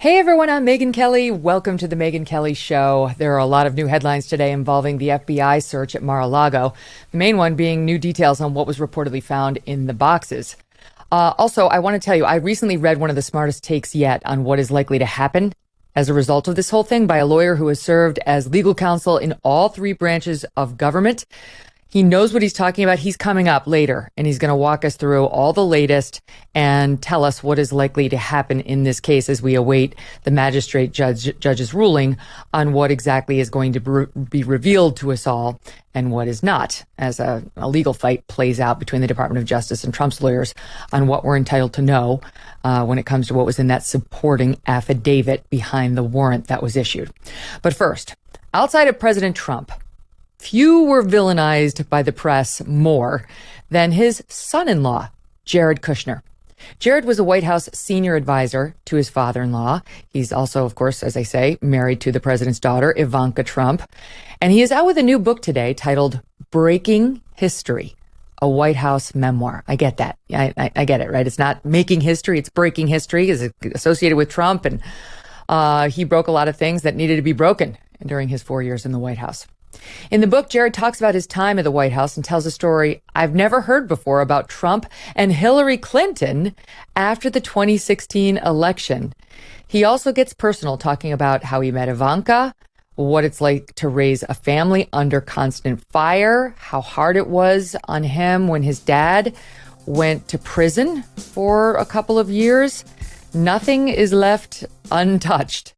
Hey everyone, I'm Megyn Kelly. Welcome to the Megyn Kelly Show. There are a lot of new headlines today involving the FBI search at Mar-a-Lago. The main one being new details on what was reportedly found in the boxes. Also, I want to tell you, I recently read one of the smartest takes yet on what is likely to happen as a result of this whole thing by a lawyer who has served as legal counsel in all three branches of government. He knows what he's talking about. He's coming up later, and he's going to walk us through all the latest and tell us what is likely to happen in this case as we await the magistrate judge's ruling on what exactly is going to be revealed to us all and what is not, as a legal fight plays out between the Department of Justice and Trump's lawyers on what we're entitled to know when it comes to what was in that supporting affidavit behind the warrant that was issued. But first, outside of President Trump, few were villainized by the press more than his son-in-law, Jared Kushner. Jared was a White House senior advisor to his father-in-law. He's also, of course, as I say, married to the president's daughter, Ivanka Trump. And he is out with a new book today titled Breaking History, a White House memoir. I get that. I get it, right? It's not making history, it's breaking history. It's associated with Trump. And he broke a lot of things that needed to be broken during his 4 years in the White House. In the book, Jared talks about his time at the White House and tells a story I've never heard before about Trump and Hillary Clinton after the 2016 election. He also gets personal, talking about how he met Ivanka, what it's like to raise a family under constant fire, how hard it was on him when his dad went to prison for a couple of years. Nothing is left untouched.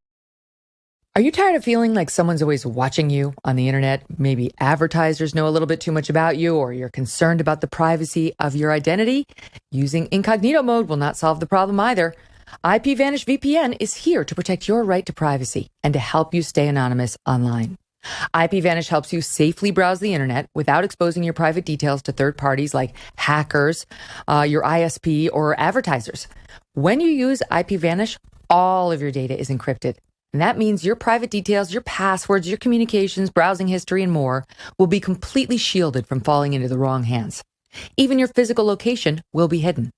Are you tired of feeling like someone's always watching you on the internet? Maybe advertisers know a little bit too much about you, or you're concerned about the privacy of your identity? Using incognito mode will not solve the problem either. IPVanish VPN is here to protect your right to privacy and to help you stay anonymous online. IPVanish helps you safely browse the internet without exposing your private details to third parties like hackers, your ISP, or advertisers. When you use IPVanish, all of your data is encrypted. And that means your private details, your passwords, your communications, browsing history, and more will be completely shielded from falling into the wrong hands. Even your physical location will be hidden.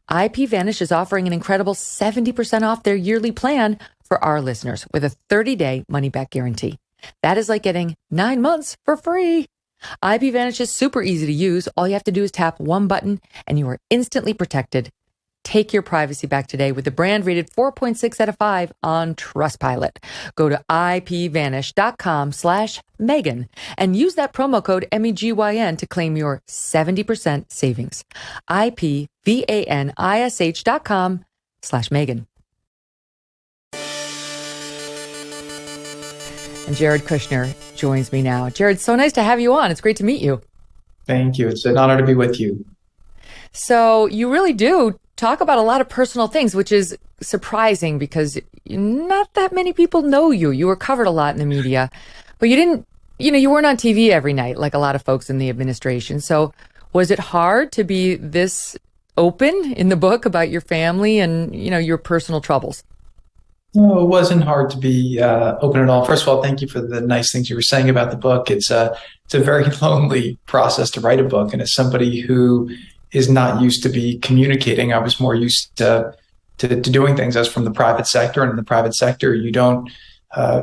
IPVanish is offering an incredible 70% off their yearly plan for our listeners with a 30-day money-back guarantee. That is like getting 9 months for free. IPVanish is super easy to use. All you have to do is tap one button and you are instantly protected. Take your privacy back today with the brand rated 4.6 out of 5 on Trustpilot. Go to ipvanish.com/Megyn and use that promo code MEGYN to claim your 70% savings. ipvanish.com/Megyn. And Jared Kushner joins me now. Jared, so nice to have you on. It's great to meet you. Thank you. It's an honor to be with you. So you really do talk about a lot of personal things, which is surprising because not that many people know you. You were covered a lot in the media, but you didn't, you weren't on TV every night like a lot of folks in the administration. So was it hard to be this open in the book about your family and, your personal troubles? No, it wasn't hard to be open at all. First of all, thank you for the nice things you were saying about the book. It's a very lonely process to write a book. And as somebody who is not used to be communicating, I was more used to doing things. I was from the private sector, and in the private sector, you don't,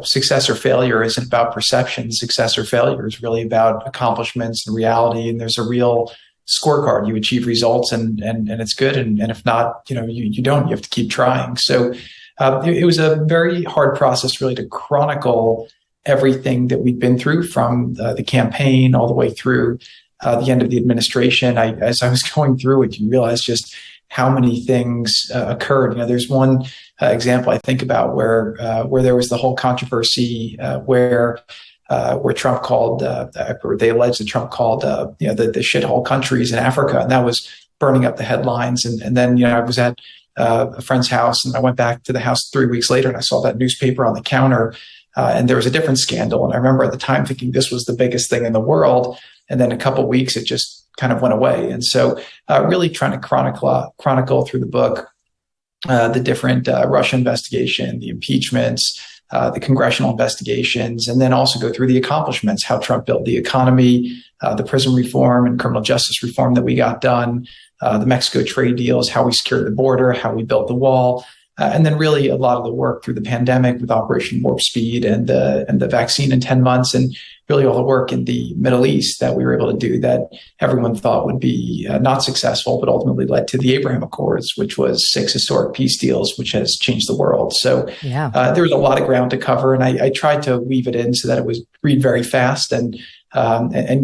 success or failure isn't about perception. Success or failure is really about accomplishments and reality. And there's a real scorecard. You achieve results and it's good. And if not, you don't, you have to keep trying. So it was a very hard process really to chronicle everything that we'd been through from the campaign all the way through the end of the administration. As I was going through it, you realize just how many things occurred. There's one example I think about where there was the whole controversy where Trump called, or they alleged that Trump called, the shithole countries in Africa, and that was burning up the headlines. And then, I was at a friend's house, and I went back to the house 3 weeks later, and I saw that newspaper on the counter, and there was a different scandal. And I remember at the time thinking this was the biggest thing in the world. And then a couple of weeks, it just kind of went away. And so really trying to chronicle through the book the different Russia investigation, the impeachments, the congressional investigations, and then also go through the accomplishments, how Trump built the economy, the prison reform and criminal justice reform that we got done, the Mexico trade deals, how we secured the border, how we built the wall. And then really a lot of the work through the pandemic with Operation Warp Speed and the vaccine in 10 months, and really all the work in the Middle East that we were able to do that everyone thought would be not successful, but ultimately led to the Abraham Accords, which was 6 historic peace deals, which has changed the world. So there was a lot of ground to cover, and I tried to weave it in so that it was read very fast and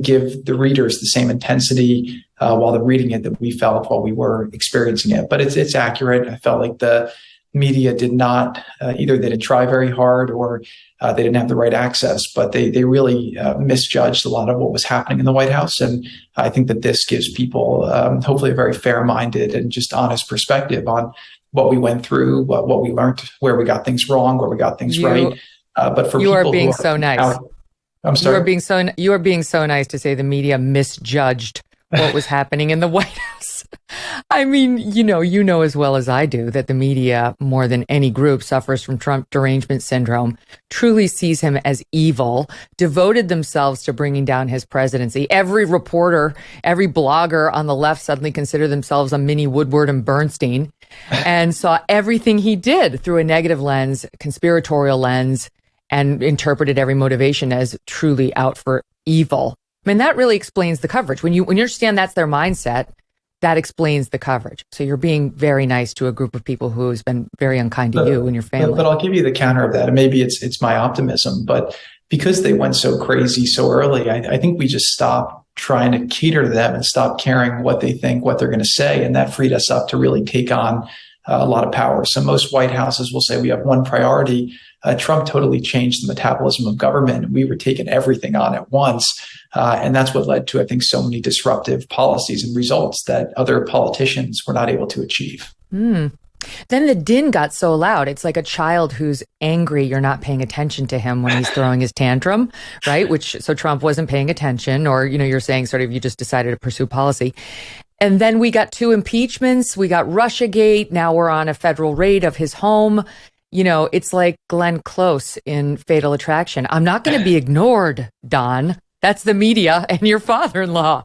give the readers the same intensity while they're reading it that we felt while we were experiencing it. But it's accurate. I felt like the media did not, either they didn't try very hard or they didn't have the right access, but they really misjudged a lot of what was happening in the White House. And I think that this gives people hopefully a very fair-minded and just honest perspective on what we went through, what we learned, where we got things wrong, where we got things right. But for you people are being who are so nice. I'm sorry. You are being so nice to say the media misjudged what was happening in the White House. I mean, you know as well as I do that the media, more than any group, suffers from Trump derangement syndrome, truly sees him as evil, devoted themselves to bringing down his presidency. Every reporter, every blogger on the left suddenly consider themselves a mini Woodward and Bernstein and saw everything he did through a negative lens, conspiratorial lens, and interpreted every motivation as truly out for evil. I mean, that really explains the coverage. When you understand that's their mindset, that explains the coverage. So you're being very nice to a group of people who has been very unkind to you and your family. But I'll give you the counter of that. And maybe it's my optimism, but because they went so crazy so early, I think we just stopped trying to cater to them and stop caring what they think, what they're going to say. And that freed us up to really take on a lot of power. So most White Houses will say we have one priority. Trump totally changed the metabolism of government. We were taking everything on at once. And that's what led to, I think, so many disruptive policies and results that other politicians were not able to achieve. Then the din got so loud. It's like a child who's angry you're not paying attention to him when he's throwing his tantrum, right? So Trump wasn't paying attention, or, you're saying sort of you just decided to pursue policy. And then we got 2 impeachments. We got Russiagate. Now we're on a federal raid of his home. It's like Glenn Close in Fatal Attraction. I'm not going to be ignored, Don. That's the media and your father-in-law.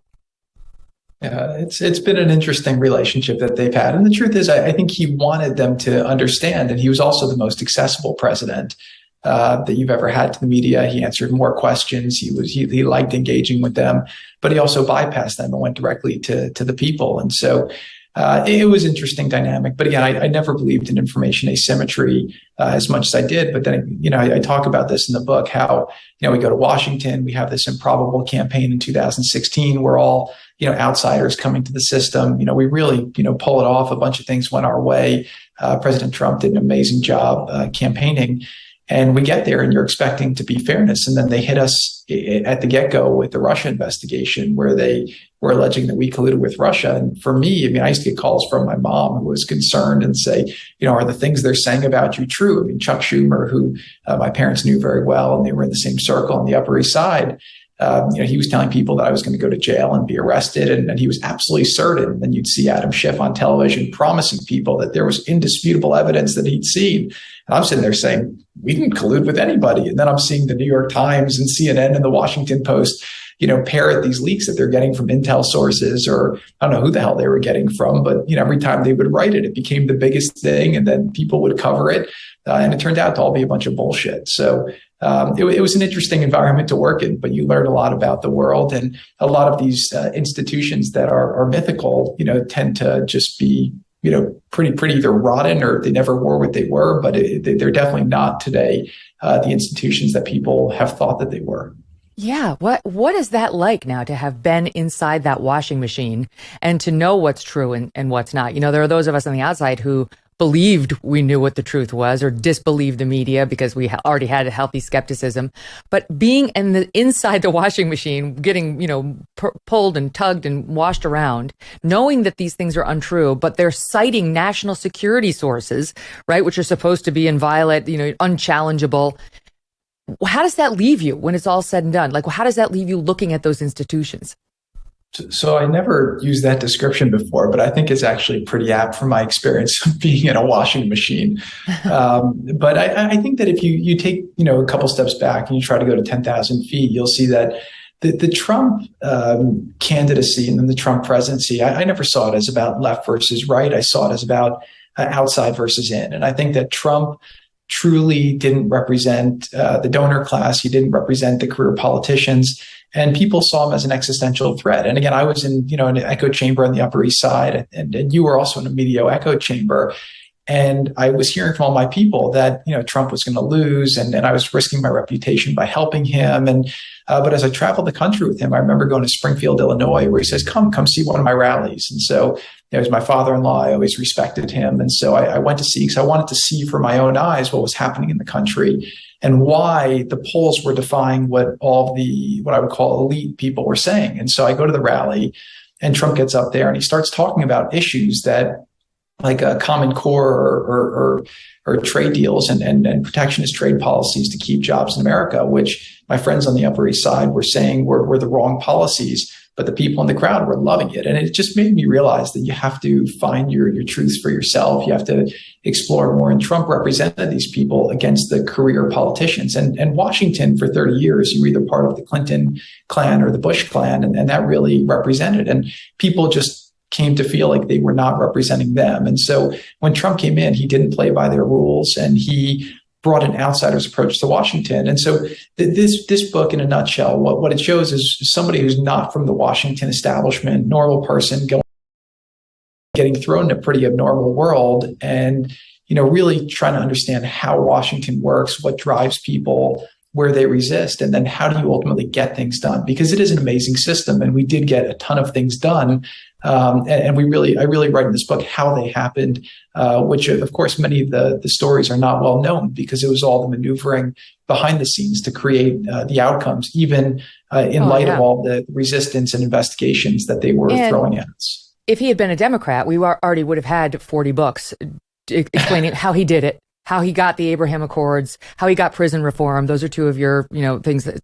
Yeah, it's been an interesting relationship that they've had. And the truth is, I think he wanted them to understand, and he was also the most accessible president that you've ever had to the media. He answered more questions. He liked engaging with them, but he also bypassed them and went directly to the people. And so it was an interesting dynamic. But again, I never believed in information asymmetry as much as I did. But then, I talk about this in the book, how, we go to Washington, we have this improbable campaign in 2016. We're all, outsiders coming to the system. We really, pull it off. A bunch of things went our way. President Trump did an amazing job campaigning. And we get there and you're expecting to be fairness. And then they hit us at the get-go with the Russia investigation, where they were alleging that we colluded with Russia. And for me, I used to get calls from my mom who was concerned and say, are the things they're saying about you true? Chuck Schumer, who my parents knew very well, and they were in the same circle on the Upper East Side. He was telling people that I was going to go to jail and be arrested, and he was absolutely certain. And then you'd see Adam Schiff on television promising people that there was indisputable evidence that he'd seen. And I'm sitting there saying, we didn't collude with anybody. And then I'm seeing the New York Times and CNN and the Washington Post, parrot these leaks that they're getting from intel sources, or I don't know who the hell they were getting from. But, every time they would write it, it became the biggest thing, and then people would cover it. And it turned out to all be a bunch of bullshit. So it was an interesting environment to work in, but you learn a lot about the world, and a lot of these institutions that are mythical, tend to just be, pretty either rotten or they never were what they were, but they're definitely not today the institutions that people have thought that they were. Yeah. What is that like now, to have been inside that washing machine and to know what's true and what's not? There are those of us on the outside who believed we knew what the truth was, or disbelieved the media because we already had a healthy skepticism. But being inside the washing machine, getting, pulled and tugged and washed around, knowing that these things are untrue, but they're citing national security sources, right, which are supposed to be inviolate, unchallengeable. How does that leave you when it's all said and done? Like, how does that leave you looking at those institutions? So I never used that description before, but I think it's actually pretty apt from my experience of being in a washing machine. But I think that if you take, a couple steps back and you try to go to 10,000 feet, you'll see that the Trump candidacy and then the Trump presidency, I never saw it as about left versus right. I saw it as about outside versus in. And I think that Trump truly didn't represent the donor class. He didn't represent the career politicians. And people saw him as an existential threat. And again, I was in, an echo chamber on the Upper East Side, and you were also in a media echo chamber. And I was hearing from all my people that, Trump was going to lose, and I was risking my reputation by helping him. But as I traveled the country with him, I remember going to Springfield, Illinois, where he says, come see one of my rallies. And so it was my father-in-law. I always respected him. And so I went to see, because I wanted to see for my own eyes what was happening in the country and why the polls were defying what what I would call elite people were saying. And so I go to the rally, and Trump gets up there and he starts talking about issues that, like a Common Core or trade deals and protectionist trade policies to keep jobs in America, which my friends on the Upper East Side were saying were the wrong policies, but the people in the crowd were loving it. And it just made me realize that you have to find your truths for yourself. You have to explore more. And Trump represented these people against the career politicians. And Washington, for 30 years, you were either part of the Clinton clan or the Bush clan, and that really represented. And people just came to feel like they were not representing them. And so when Trump came in, he didn't play by their rules, and he brought an outsider's approach to Washington. And so this book, in a nutshell, what it shows is somebody who's not from the Washington establishment, normal person getting thrown in a pretty abnormal world, and really trying to understand how Washington works, what drives people, where they resist, and then how do you ultimately get things done? Because it is an amazing system, and we did get a ton of things done. And I really write in this book how they happened, which of course many of the stories are not well known, because it was all the maneuvering behind the scenes to create the outcomes, even in light of all the resistance and investigations that they were throwing at us. If he had been a Democrat, we already would have had 40 books explaining how he did it, how he got the Abraham Accords, how he got prison reform. Those are two of your,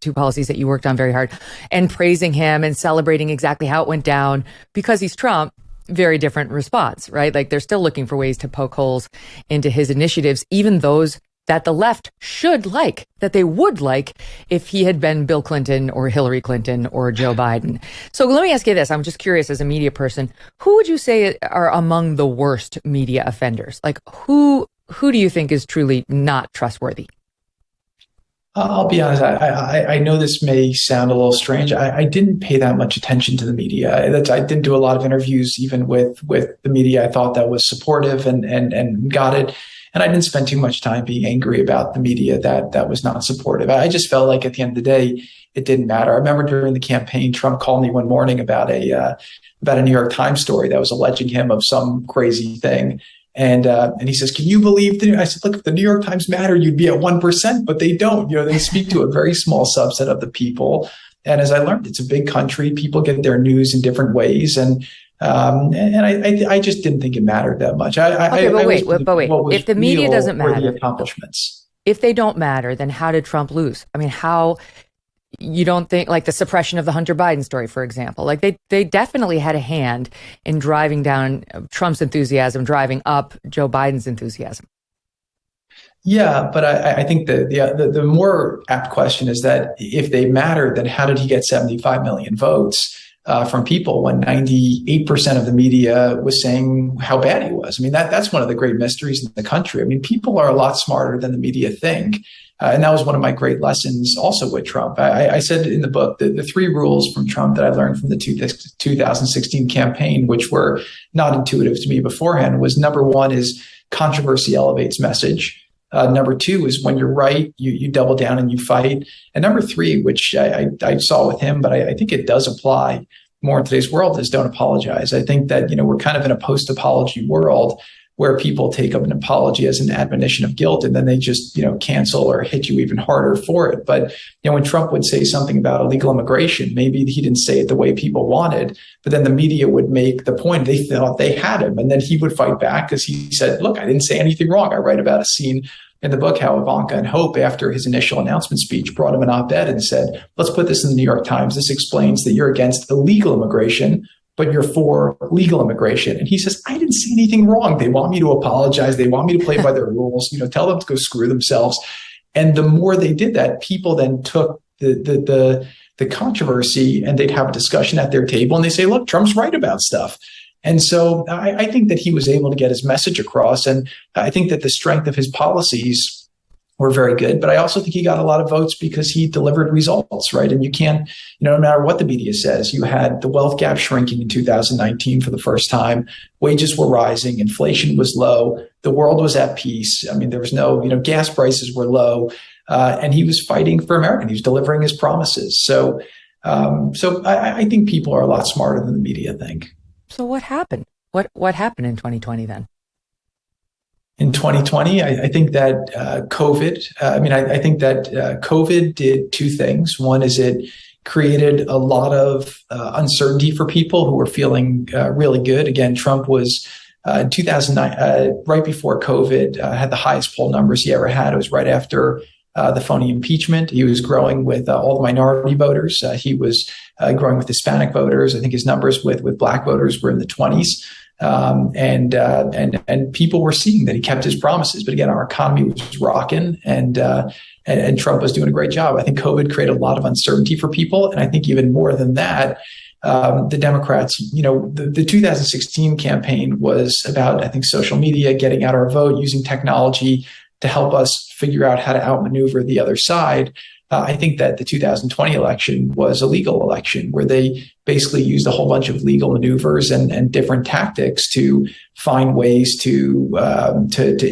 two policies that you worked on very hard, and praising him and celebrating exactly how it went down. Because he's Trump, very different response, right? Like, they're still looking for ways to poke holes into his initiatives, even those that the left should like, that they would like if he had been Bill Clinton or Hillary Clinton or Joe Biden. So let me ask you this. I'm just curious, as a media person, who would you say are among the worst media offenders? Like, who do you think is truly not trustworthy? I'll be honest. I know this may sound a little strange. I didn't pay that much attention to the media. I didn't do a lot of interviews, even with the media. I thought that was supportive and got it. And I didn't spend too much time being angry about the media that was not supportive. I just felt like at the end of the day, it didn't matter. I remember during the campaign, Trump called me one morning about a New York Times story that was alleging him of some crazy thing. And he says, "Can you believe?" I said, "Look, if the New York Times mattered, you'd be at 1%, but they don't. They speak to a very small subset of the people." And as I learned, it's a big country. People get their news in different ways, and I just didn't think it mattered that much. But wait. If the media doesn't matter, the accomplishments. If they don't matter, then how did Trump lose? I mean, how? You don't think, like the suppression of the Hunter Biden story, for example, like they definitely had a hand in driving down Trump's enthusiasm, driving up Joe Biden's enthusiasm. Yeah, but I think the more apt question is that if they matter, then how did he get 75 million votes from people when 98% of the media was saying how bad he was? I mean, that's one of the great mysteries in the country. I mean, people are a lot smarter than the media think. And that was one of my great lessons also with Trump. I said in the book that the three rules from Trump that I learned from the 2016 campaign, which were not intuitive to me beforehand, was number one is controversy elevates message. Number two is when you're right, you double down and you fight. And number three, which I saw with him, but I think it does apply more in today's world, is don't apologize. I think that, we're kind of in a post-apology world where people take up an apology as an admonition of guilt, and then they just, cancel or hit you even harder for it. But, when Trump would say something about illegal immigration, maybe he didn't say it the way people wanted, but then the media would make the point they thought they had him. And then he would fight back because he said, "Look, I didn't say anything wrong." I write about a scene in the book how Ivanka and Hope, after his initial announcement speech, brought him an op-ed and said, "Let's put this in the New York Times. This explains that you're against illegal immigration, but you're for legal immigration." And he says, "I didn't see anything wrong. They want me to apologize. They want me to play by their rules. Tell them to go screw themselves." And the more they did that, people then took the controversy and they'd have a discussion at their table and they say, "Look, Trump's right about stuff." And so I think that he was able to get his message across. And I think that the strength of his policies were very good. But I also think he got a lot of votes because he delivered results, right? And you can't, no matter what the media says, you had the wealth gap shrinking in 2019 for the first time. Wages were rising. Inflation was low. The world was at peace. I mean, there was no, gas prices were low. And he was fighting for America. He was delivering his promises. So I think people are a lot smarter than the media think. So what happened? What happened in 2020 then? In 2020, I think that COVID, I think that COVID did two things. One is it created a lot of uncertainty for people who were feeling really good. Again, Trump was in 2009, right before COVID, had the highest poll numbers he ever had. It was right after the phony impeachment. He was growing with all the minority voters. He was growing with Hispanic voters. I think his numbers with Black voters were in the 20s. And people were seeing that he kept his promises. But again, our economy was rocking, and Trump was doing a great job. I think COVID created a lot of uncertainty for people. And I think even more than that, the Democrats, the 2016 campaign was about, I think, social media, getting out our vote, using technology to help us figure out how to outmaneuver the other side. I think that the 2020 election was a legal election where they basically used a whole bunch of legal maneuvers and different tactics to find ways to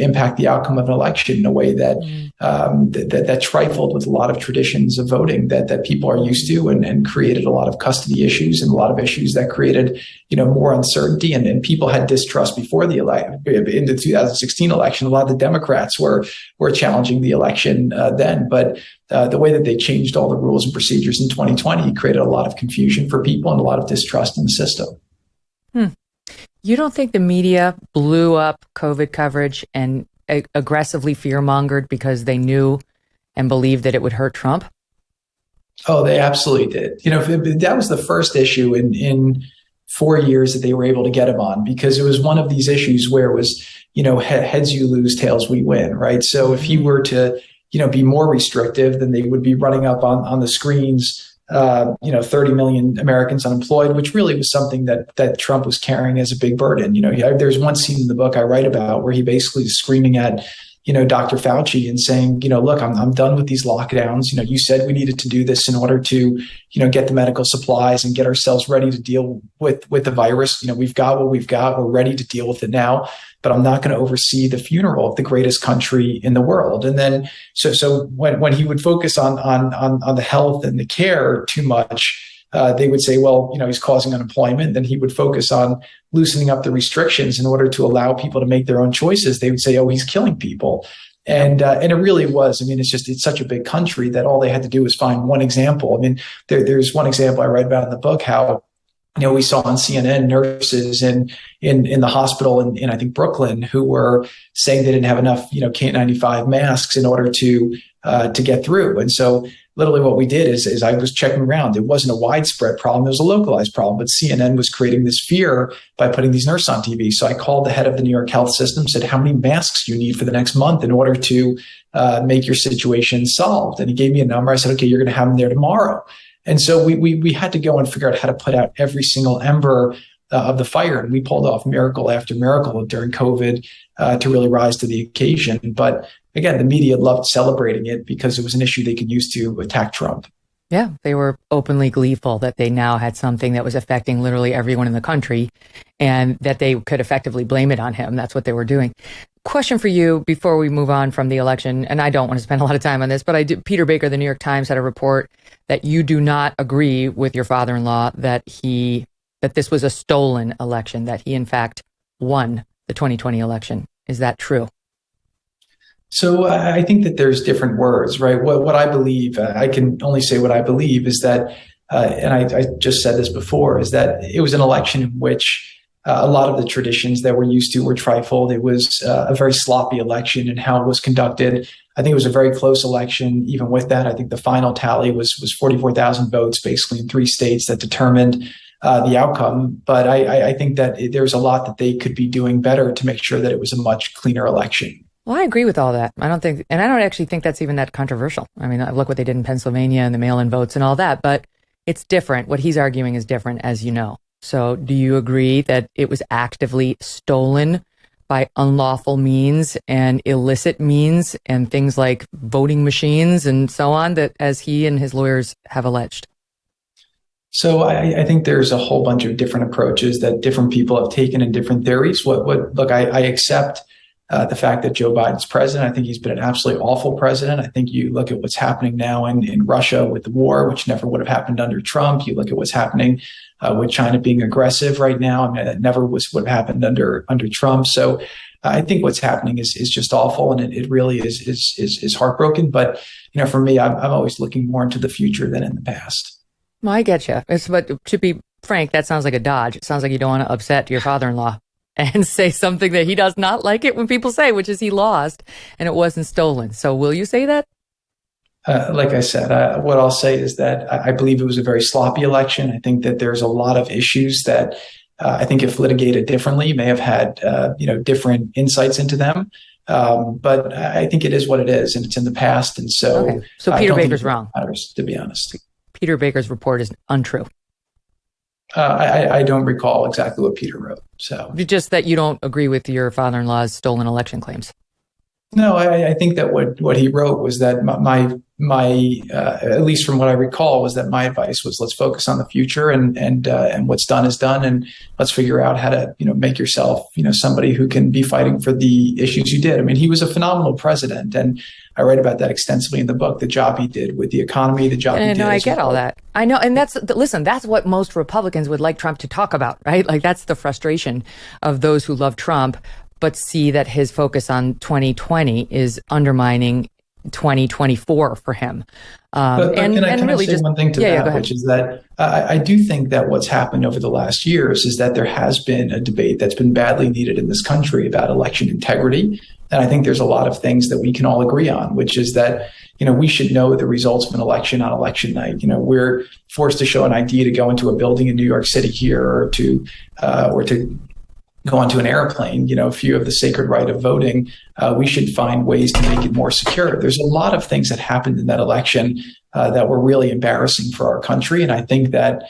impact the outcome of an election in a way that that trifled with a lot of traditions of voting that people are used to, and created a lot of custody issues and a lot of issues that created more uncertainty, and people had distrust before the election. In the 2016 election, a lot of the Democrats were challenging the election then, but the way that they changed all the rules and procedures in 2020 created a lot of confusion for people and a lot of distrust in the system. You don't think the media blew up COVID coverage and aggressively fear-mongered because they knew and believed that it would hurt Trump? Oh, they absolutely did. That was the first issue in 4 years that they were able to get him on, because it was one of these issues where it was, heads you lose, tails we win, right? So if he were to, be more restrictive, then they would be running up on the screens 30 million Americans unemployed, which really was something that Trump was carrying as a big burden. There's one scene in the book I write about where he basically is screaming at, Dr. Fauci and saying, look, I'm done with these lockdowns. You said we needed to do this in order to, get the medical supplies and get ourselves ready to deal with the virus. We've got what we've got. We're ready to deal with it now, but I'm not going to oversee the funeral of the greatest country in the world. And then, so when he would focus on the health and the care too much, they would say, well, he's causing unemployment. Then he would focus on loosening up the restrictions in order to allow people to make their own choices. They would say, oh, he's killing people. And it really was. It's such a big country that all they had to do was find one example. There's one example I write about in the book, how we saw on CNN nurses in the hospital in I think Brooklyn who were saying they didn't have enough K95 masks in order to get through. And so literally what we did is I was checking around. It wasn't a widespread problem. It was a localized problem. But CNN was creating this fear by putting these nurses on TV. So I called the head of the New York Health System, said, how many masks do you need for the next month in order to make your situation solved? And he gave me a number. I said, okay, you're going to have them there tomorrow. And so we had to go and figure out how to put out every single ember of the fire. And we pulled off miracle after miracle during COVID to really rise to the occasion. But again, the media loved celebrating it because it was an issue they could use to attack Trump. Yeah, they were openly gleeful that they now had something that was affecting literally everyone in the country and that they could effectively blame it on him. That's what they were doing. Question for you before we move on from the election, and I don't want to spend a lot of time on this, but Peter Baker, the New York Times, had a report that you do not agree with your father-in-law that this was a stolen election, that he in fact won the 2020 election. Is that true? So I think that there's different words, right? What I believe, I can only say what I believe is that, and I just said this before, is that it was an election in which a lot of the traditions that we're used to were trifled. It was a very sloppy election in how it was conducted. I think it was a very close election. Even with that, I think the final tally was 44,000 votes, basically in 3 states, that determined the outcome. But I think that there's a lot that they could be doing better to make sure that it was a much cleaner election. Well, I agree with all that. I don't actually think that's even that controversial. Look what they did in Pennsylvania and the mail-in votes and all that, but it's different. What he's arguing is different, as you know. So do you agree that it was actively stolen by unlawful means and illicit means and things like voting machines and so on, that as he and his lawyers have alleged? So I think there's a whole bunch of different approaches that different people have taken and different theories. Look, I accept the fact that Joe Biden's president. I think he's been an absolutely awful president. I think you look at what's happening now in Russia with the war, which never would have happened under Trump. You look at what's happening with China being aggressive right now. I mean, that never would have happened under Trump. So I think what's happening is just awful, and it really is heartbroken. But for me, I'm always looking more into the future than in the past. Well, I get you. But to be frank, that sounds like a dodge. It sounds like you don't want to upset your father-in-law and say something that he does not like it when people say, which is he lost and it wasn't stolen. So will you say that? Like I said, what I'll say is that I believe it was a very sloppy election. I think that there's a lot of issues that I think if litigated differently may have had different insights into them. But I think it is what it is, and it's in the past. And so, okay. So Peter Baker's wrong. Matters, to be honest. Peter Baker's report is untrue. I don't recall exactly what Peter wrote. So just that you don't agree with your father-in-law's stolen election claims. No, I think that what he wrote was that my at least from what I recall, was that my advice was, let's focus on the future and what's done is done, and let's figure out how to make yourself somebody who can be fighting for the issues you did. I mean, he was a phenomenal president, and I write about that extensively in the book. The job he did with the economy, the job he did. I get all that. I know, and that's what most Republicans would like Trump to talk about, right? Like that's the frustration of those who love Trump, but see that his focus on 2020 is undermining 2024 for him. And really say one thing to that, which is that I do think that what's happened over the last years is that there has been a debate that's been badly needed in this country about election integrity. And I think there's a lot of things that we can all agree on, which is that, we should know the results of an election on election night. We're forced to show an ID to go into a building in New York City here, or to go onto an airplane, if you have the sacred right of voting, we should find ways to make it more secure. There's a lot of things that happened in that election that were really embarrassing for our country. And I think that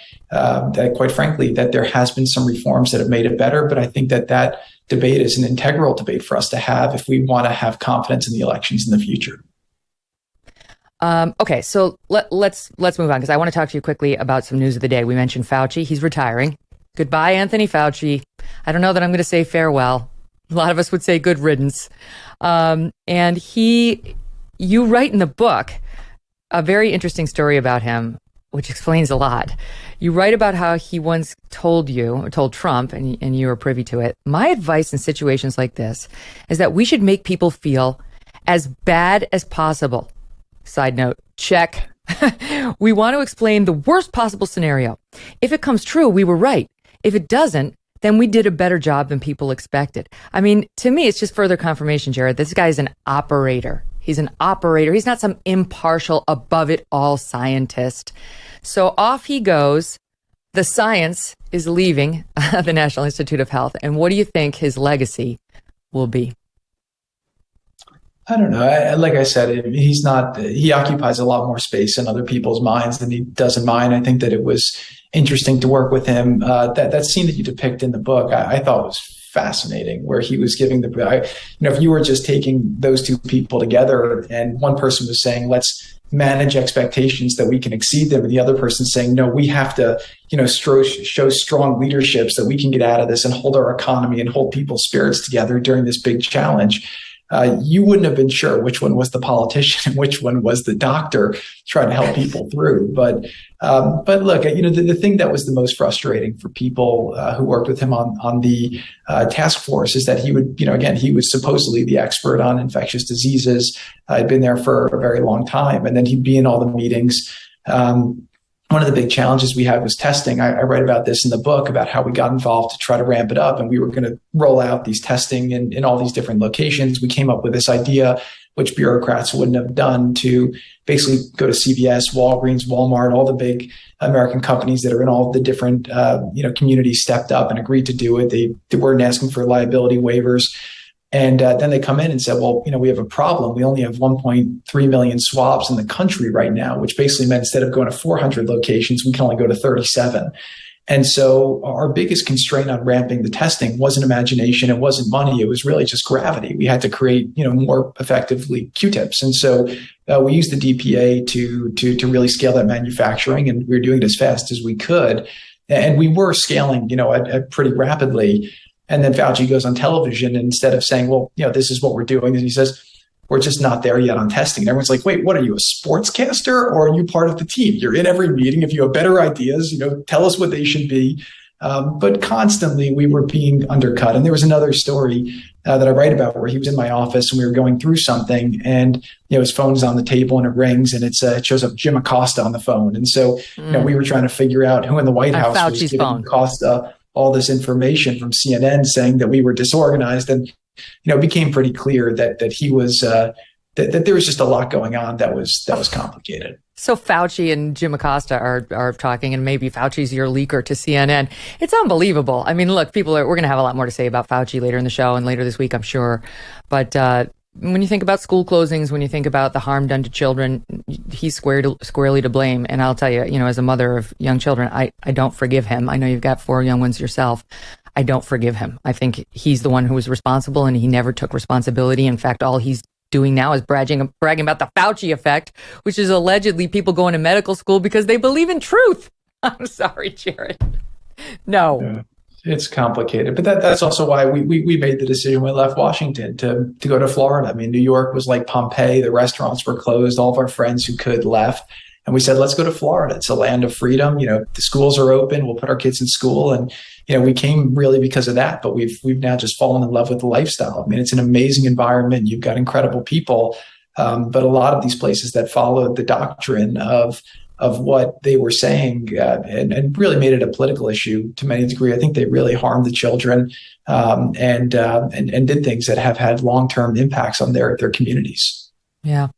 quite frankly, that there has been some reforms that have made it better. But I think that debate is an integral debate for us to have if we want to have confidence in the elections in the future. Okay, so let's move on, because I want to talk to you quickly about some news of the day. We mentioned Fauci. He's retiring. Goodbye, Anthony Fauci. I don't know that I'm going to say farewell. A lot of us would say good riddance. And you write in the book a very interesting story about him, which explains a lot. You write about how he once told Trump, and you were privy to it, my advice in situations like this is that we should make people feel as bad as possible. Side note, check. We want to explain the worst possible scenario. If it comes true, we were right. If it doesn't, then we did a better job than people expected. I mean, to me, it's just further confirmation, Jared. This guy is an operator. He's an operator. He's not some impartial, above-it-all scientist. So off he goes. The science is leaving the National Institute of Health. And what do you think his legacy will be? I don't know. Like I said, he occupies a lot more space in other people's minds than he does in mine. I think that it was interesting to work with him. That scene that you depict in the book, I thought was fascinating, where he was giving if you were just taking those two people together and one person was saying, let's manage expectations that we can exceed them, and the other person saying, no, we have to, show strong leadership so that we can get out of this and hold our economy and hold people's spirits together during this big challenge. You wouldn't have been sure which one was the politician and which one was the doctor trying to help people through. But look, the thing that was the most frustrating for people who worked with him on the task force is that he would, he was supposedly the expert on infectious diseases. I'd been there for a very long time, and then he'd be in all the meetings. One of the big challenges we had was testing. I write about this in the book, about how we got involved to try to ramp it up, and we were going to roll out these testing in all these different locations. We came up with this idea, which bureaucrats wouldn't have done, to basically go to CVS, Walgreens, Walmart, all the big American companies that are in all the different communities stepped up and agreed to do it. They weren't asking for liability waivers. And then they come in and say, well, we have a problem. We only have 1.3 million swabs in the country right now, which basically meant instead of going to 400 locations, we can only go to 37. And so our biggest constraint on ramping the testing wasn't imagination, it wasn't money, it was really just gravity. We had to create, more effectively Q-tips. And so we used the DPA to really scale that manufacturing, and we were doing it as fast as we could. And we were scaling, at pretty rapidly. And then Fauci goes on television, and instead of saying, well, this is what we're doing, and he says, we're just not there yet on testing. And everyone's like, wait, what are you, a sportscaster, or are you part of the team? You're in every meeting. If you have better ideas, tell us what they should be. But constantly we were being undercut. And there was another story that I write about where he was in my office and we were going through something, and his phone's on the table and it rings, and it shows up Jim Acosta on the phone. And so we were trying to figure out who in the White House was giving Acosta all this information from CNN saying that we were disorganized. And it became pretty clear that he was that there was just a lot going on that was complicated. So Fauci and Jim Acosta are talking, and maybe Fauci's your leaker to CNN. It's unbelievable. I mean, look, we're going to have a lot more to say about Fauci later in the show and later this week, I'm sure. But when you think about school closings, when you think about the harm done to children, he's squarely to blame. And I'll tell you, as a mother of young children, I don't forgive him. I know you've got 4 young ones yourself. I don't forgive him. I think he's the one who was responsible, and he never took responsibility. In fact, all he's doing now is bragging about the Fauci effect, which is allegedly people going to medical school because they believe in truth. I'm sorry, Jared. No. Yeah, it's complicated. But that's also why we made the decision when we left Washington to go to Florida. I mean, New York was like Pompeii. The restaurants were closed. All of our friends who could left. And we said, let's go to Florida. It's a land of freedom. The schools are open. We'll put our kids in school. And, we came really because of that. But we've now just fallen in love with the lifestyle. I mean, it's an amazing environment. You've got incredible people. But a lot of these places that followed the doctrine of what they were saying and really made it a political issue to many degree. I think they really harmed the children and did things that have had long-term impacts on their communities. Yeah.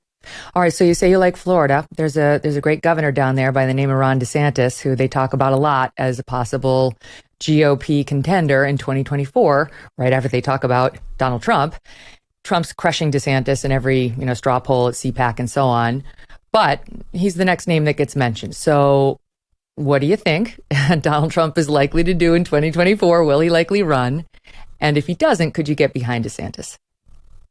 All right. So you say you like Florida. There's a great governor down there by the name of Ron DeSantis, who they talk about a lot as a possible GOP contender in 2024, right after they talk about Donald Trump. Trump's crushing DeSantis in every, straw poll at CPAC and so on. But he's the next name that gets mentioned. So what do you think Donald Trump is likely to do in 2024? Will he likely run? And if he doesn't, could you get behind DeSantis?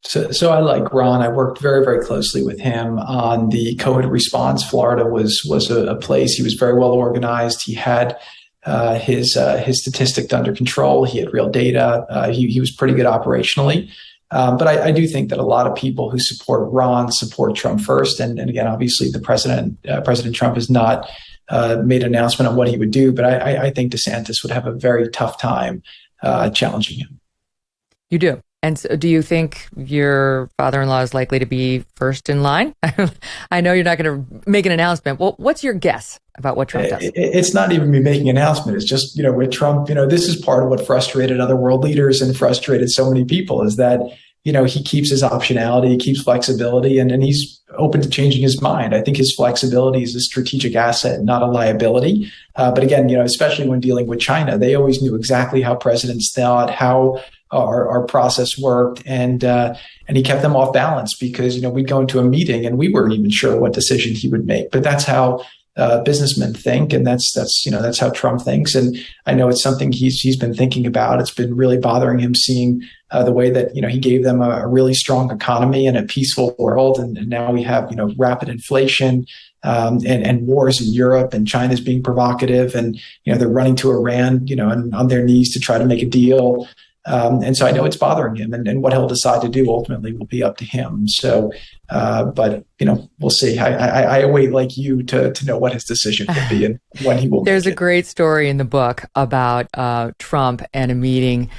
So I like Ron. I worked very, very closely with him on the COVID response. Florida was a place. He was very well organized. He had his statistics under control. He had real data. He was pretty good operationally. But I do think that a lot of people who support Ron support Trump first. And again, obviously, President Trump has not made an announcement on what he would do. But I think DeSantis would have a very tough time challenging him. You do. And so do you think your father-in-law is likely to be first in line? I know you're not going to make an announcement. Well, what's your guess about what Trump does? It's not even me making an announcement. It's just, with Trump, this is part of what frustrated other world leaders and frustrated so many people is that, he keeps his optionality, he keeps flexibility, and he's open to changing his mind. I think his flexibility is a strategic asset, not a liability. But again, especially when dealing with China, they always knew exactly how presidents thought, how our process worked, and he kept them off balance because we'd go into a meeting and we weren't even sure what decision he would make. But that's how businessmen think, and that's how Trump thinks. And I know it's something he's been thinking about. It's been really bothering him seeing the way that he gave them a really strong economy and a peaceful world, and now we have rapid inflation. And wars in Europe, and China's being provocative, and they're running to Iran, and on their knees to try to make a deal. And so I know it's bothering him, and what he'll decide to do ultimately will be up to him. So, but we'll see. I await like you to know what his decision will be and when he will. There's a great story in the book about Trump and a meeting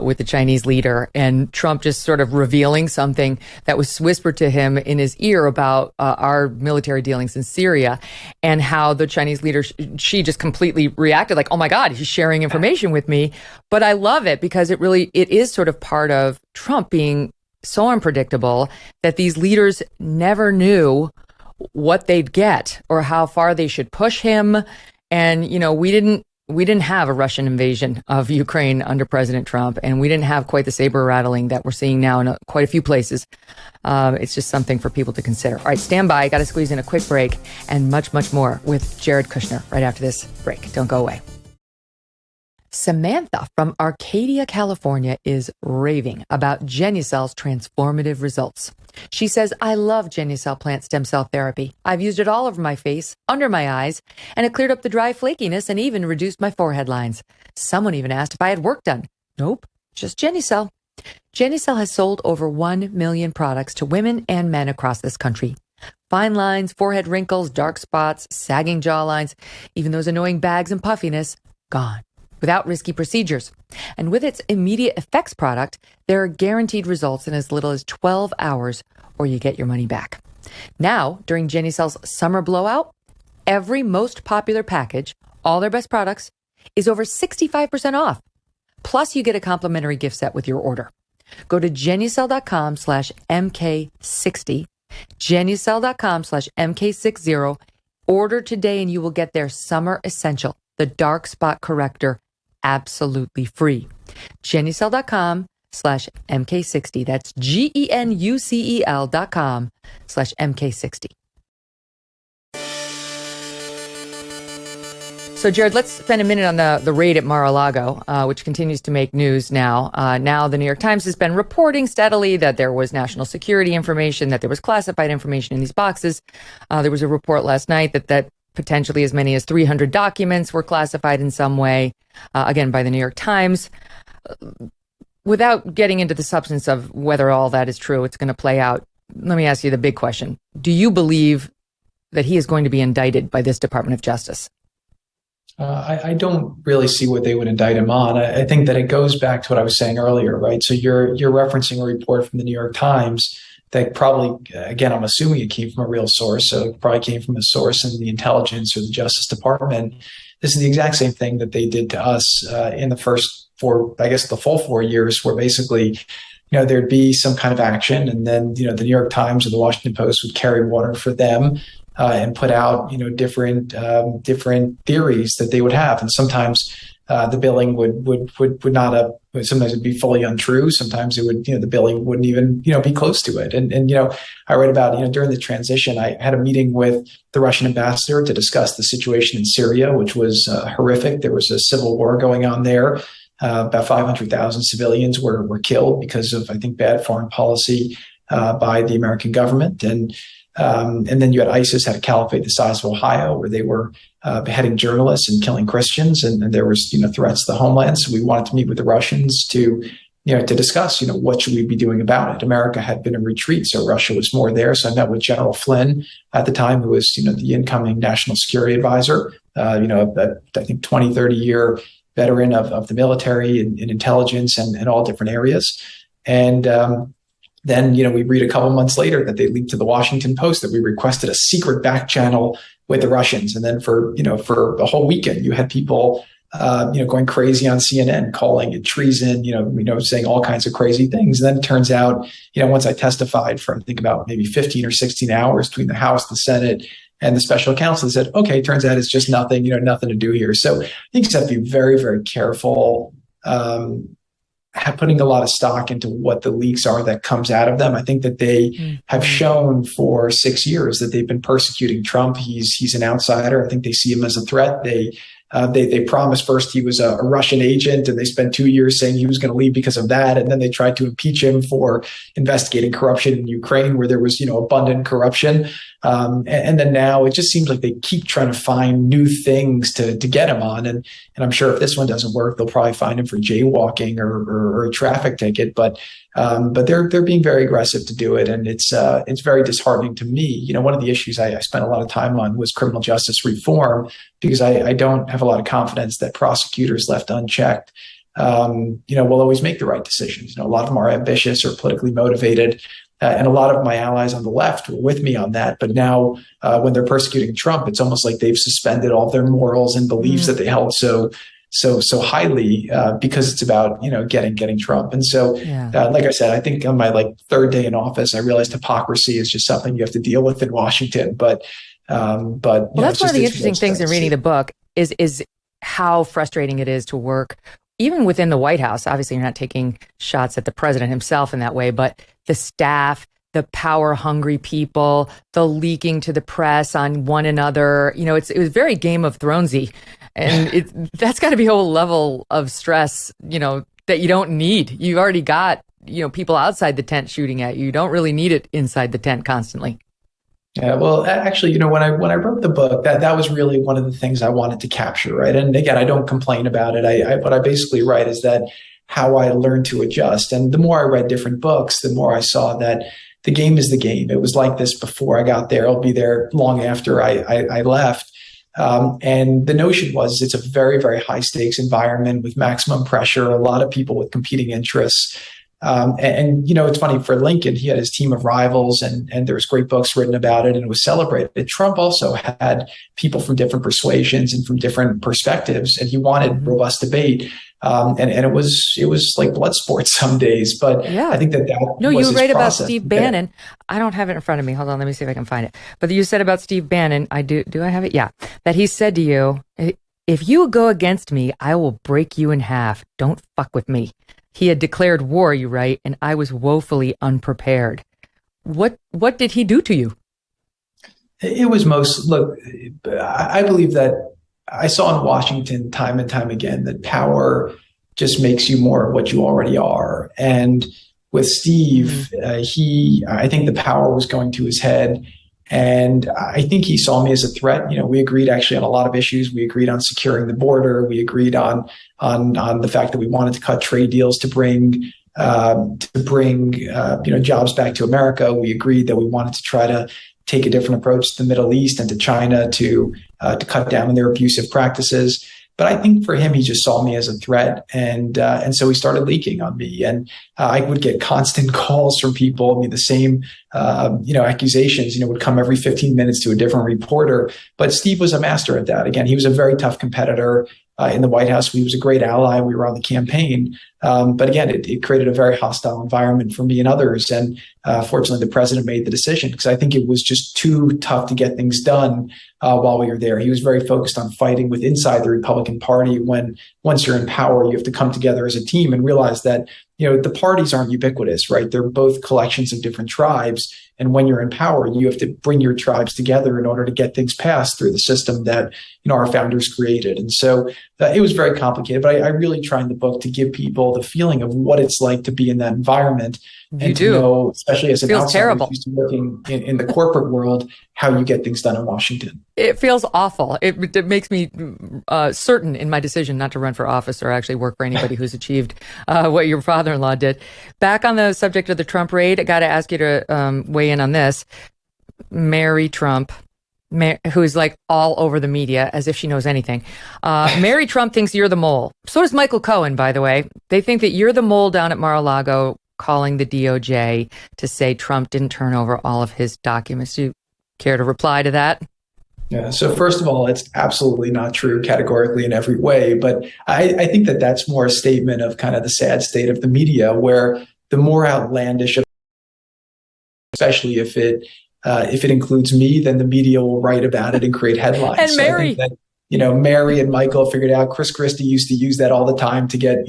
with the Chinese leader, and Trump just sort of revealing something that was whispered to him in his ear about our military dealings in Syria, and how the Chinese leader, she just completely reacted like, oh my God, he's sharing information with me. But I love it because it is sort of part of Trump being so unpredictable that these leaders never knew what they'd get or how far they should push him. And, we didn't have a Russian invasion of Ukraine under President Trump, and we didn't have quite the saber rattling that we're seeing now in quite a few places. It's just something for people to consider. All right, stand by. I got to squeeze in a quick break and much, much more with Jared Kushner right after this break. Don't go away. Samantha from Arcadia, California is raving about Genucel's transformative results. She says, I love Genucel plant stem cell therapy. I've used it all over my face, under my eyes, and it cleared up the dry flakiness and even reduced my forehead lines. Someone even asked if I had work done. Nope, just Genucel. Genucel has sold over 1 million products to women and men across this country. Fine lines, forehead wrinkles, dark spots, sagging jawlines, even those annoying bags and puffiness, gone. Without risky procedures. And with its immediate effects product, there are guaranteed results in as little as 12 hours, or you get your money back. Now, during Genucel's summer blowout, every most popular package, all their best products, is over 65% off. Plus, you get a complimentary gift set with your order. Go to Genucel.com/MK60, Genucel.com/MK60. Order today and you will get their summer essential, the dark spot corrector, absolutely free. Genucel.com/MK60. That's GENUCEL.com/MK60. So, Jared, let's spend a minute on the raid at Mar-a-Lago, which continues to make news now. Now, the New York Times has been reporting steadily that there was national security information, that there was classified information in these boxes. There was a report last night that potentially as many as 300 documents were classified in some way, again, by the New York Times. Without getting into the substance of whether all that is true, it's going to play out. Let me ask you the big question. Do you believe that he is going to be indicted by this Department of Justice? I don't really see what they would indict him on. I think that it goes back to what I was saying earlier, right? So you're referencing a report from the New York Times that probably, again, I'm assuming it came from a real source. So it probably came from a source in the intelligence or the Justice Department. This is the exact same thing that they did to us in the first the full 4 years, where basically, there'd be some kind of action, and then, the New York Times or the Washington Post would carry water for them. And put out, different theories that they would have, and sometimes the billing would not have. Sometimes it'd be fully untrue. Sometimes it would, the billing wouldn't even, be close to it. And I read about, during the transition, I had a meeting with the Russian ambassador to discuss the situation in Syria, which was horrific. There was a civil war going on there. About 500,000 civilians were killed because of, I think, bad foreign policy by the American government. And then you had ISIS had a caliphate the size of Ohio, where they were beheading journalists and killing Christians, and there was threats to the homeland. So we wanted to meet with the Russians to discuss what should we be doing about it. America had been in retreat, so Russia was more there. So I met with General Flynn at the time, who was the incoming national security advisor. I think 20-30 year veteran of the military and intelligence and all different areas. And then, we read a couple months later that they leaked to the Washington Post that we requested a secret back channel with the Russians. And then for a whole weekend, you had people, going crazy on CNN, calling it treason, saying all kinds of crazy things. And then it turns out, once I testified for, I think about maybe 15 or 16 hours between the House, the Senate, and the special counsel, said, okay, it turns out it's just nothing, nothing to do here. So I think you have to be very, very careful, putting a lot of stock into what the leaks are that comes out of them. I think that they have shown for 6 years that they've been persecuting Trump. He's an outsider. I think they see him as a threat. They promised first he was a Russian agent, and they spent 2 years saying he was going to leave because of that. And then they tried to impeach him for investigating corruption in Ukraine, where there was, abundant corruption. And then now it just seems like they keep trying to find new things to get him on. And I'm sure if this one doesn't work, they'll probably find him for jaywalking or a traffic ticket. But they're being very aggressive to do it. And it's very disheartening to me. One of the issues I spent a lot of time on was criminal justice reform, because I don't have a lot of confidence that prosecutors left unchecked, will always make the right decisions. A lot of them are ambitious or politically motivated. And a lot of my allies on the left were with me on that. But now when they're persecuting Trump, it's almost like they've suspended all of their morals and beliefs that they held so highly because it's about, getting Trump. And so, like I said, I think on my third day in office, I realized hypocrisy is just something you have to deal with in Washington. But that's one of the interesting things in reading the book is how frustrating it is to work even within the White House. Obviously, you're not taking shots at the president himself in that way, but the staff, the power-hungry people, the leaking to the press on one another. It was very Game of Thronesy. And that's got to be a whole level of stress, that you don't need. You've already got, people outside the tent shooting at you. You don't really need it inside the tent constantly. Yeah, well, actually, when I wrote the book, that was really one of the things I wanted to capture, right? And again, I don't complain about it. What I basically write is that how I learned to adjust. And the more I read different books, the more I saw that the game is the game. It was like this before I got there. It'll be there long after I left. And the notion was it's a very, very high stakes environment with maximum pressure, a lot of people with competing interests. It's funny, for Lincoln, he had his team of rivals and there was great books written about it and it was celebrated. Trump also had people from different persuasions and from different perspectives, and he wanted robust debate. And it was like blood sports some days, but yeah. I think that no, was you write about process. Steve Bannon. I don't have it in front of me. Hold on, let me see if I can find it. But you said about Steve Bannon, do I have it? Yeah. That he said to you, if you go against me, I will break you in half. Don't fuck with me. He had declared war, you write, and I was woefully unprepared. What did he do to you? It was look, I believe that I saw in Washington time and time again that power just makes you more of what you already are. And with Steve, I think the power was going to his head. And I think he saw me as a threat. We agreed actually on a lot of issues. We agreed on securing the border. We agreed on the fact that we wanted to cut trade deals to bring jobs back to America. We agreed that we wanted to try to take a different approach to the Middle East and to China to cut down on their abusive practices. But I think for him, he just saw me as a threat, and so he started leaking on me. And I would get constant calls from people. I mean, the same accusations would come every 15 minutes to a different reporter. But Steve was a master at that. Again, he was a very tough competitor in the White House. He was a great ally. We were on the campaign, but again, it created a very hostile environment for me and others. And fortunately, the president made the decision because I think it was just too tough to get things done while we were there. He was very focused on fighting with inside the Republican Party. When once you're in power, you have to come together as a team and realize that the parties aren't ubiquitous, right? They're both collections of different tribes. And when you're in power, you have to bring your tribes together in order to get things passed through the system that our founders created. And so it was very complicated. But I really try in the book to give people the feeling of what it's like to be in that environment. And to know, especially as an outsider who's used to working in the corporate world, how you get things done in Washington. It feels awful. It makes me certain in my decision not to run for office or actually work for anybody who's achieved what your father-in-law did. Back on the subject of the Trump raid, I got to ask you to weigh in on this. Mary Trump, who's like all over the media as if she knows anything. Mary Trump thinks you're the mole. So does Michael Cohen, by the way. They think that you're the mole down at Mar-a-Lago, calling the DOJ to say Trump didn't turn over all of his documents. Do you care to reply to that? Yeah. So first of all, it's absolutely not true categorically in every way. But I think that that's more a statement of kind of the sad state of the media, where the more outlandish, especially if it includes me, then the media will write about it and create headlines. And Mary. So I think that, Mary and Michael figured out. Chris Christie used to use that all the time to get,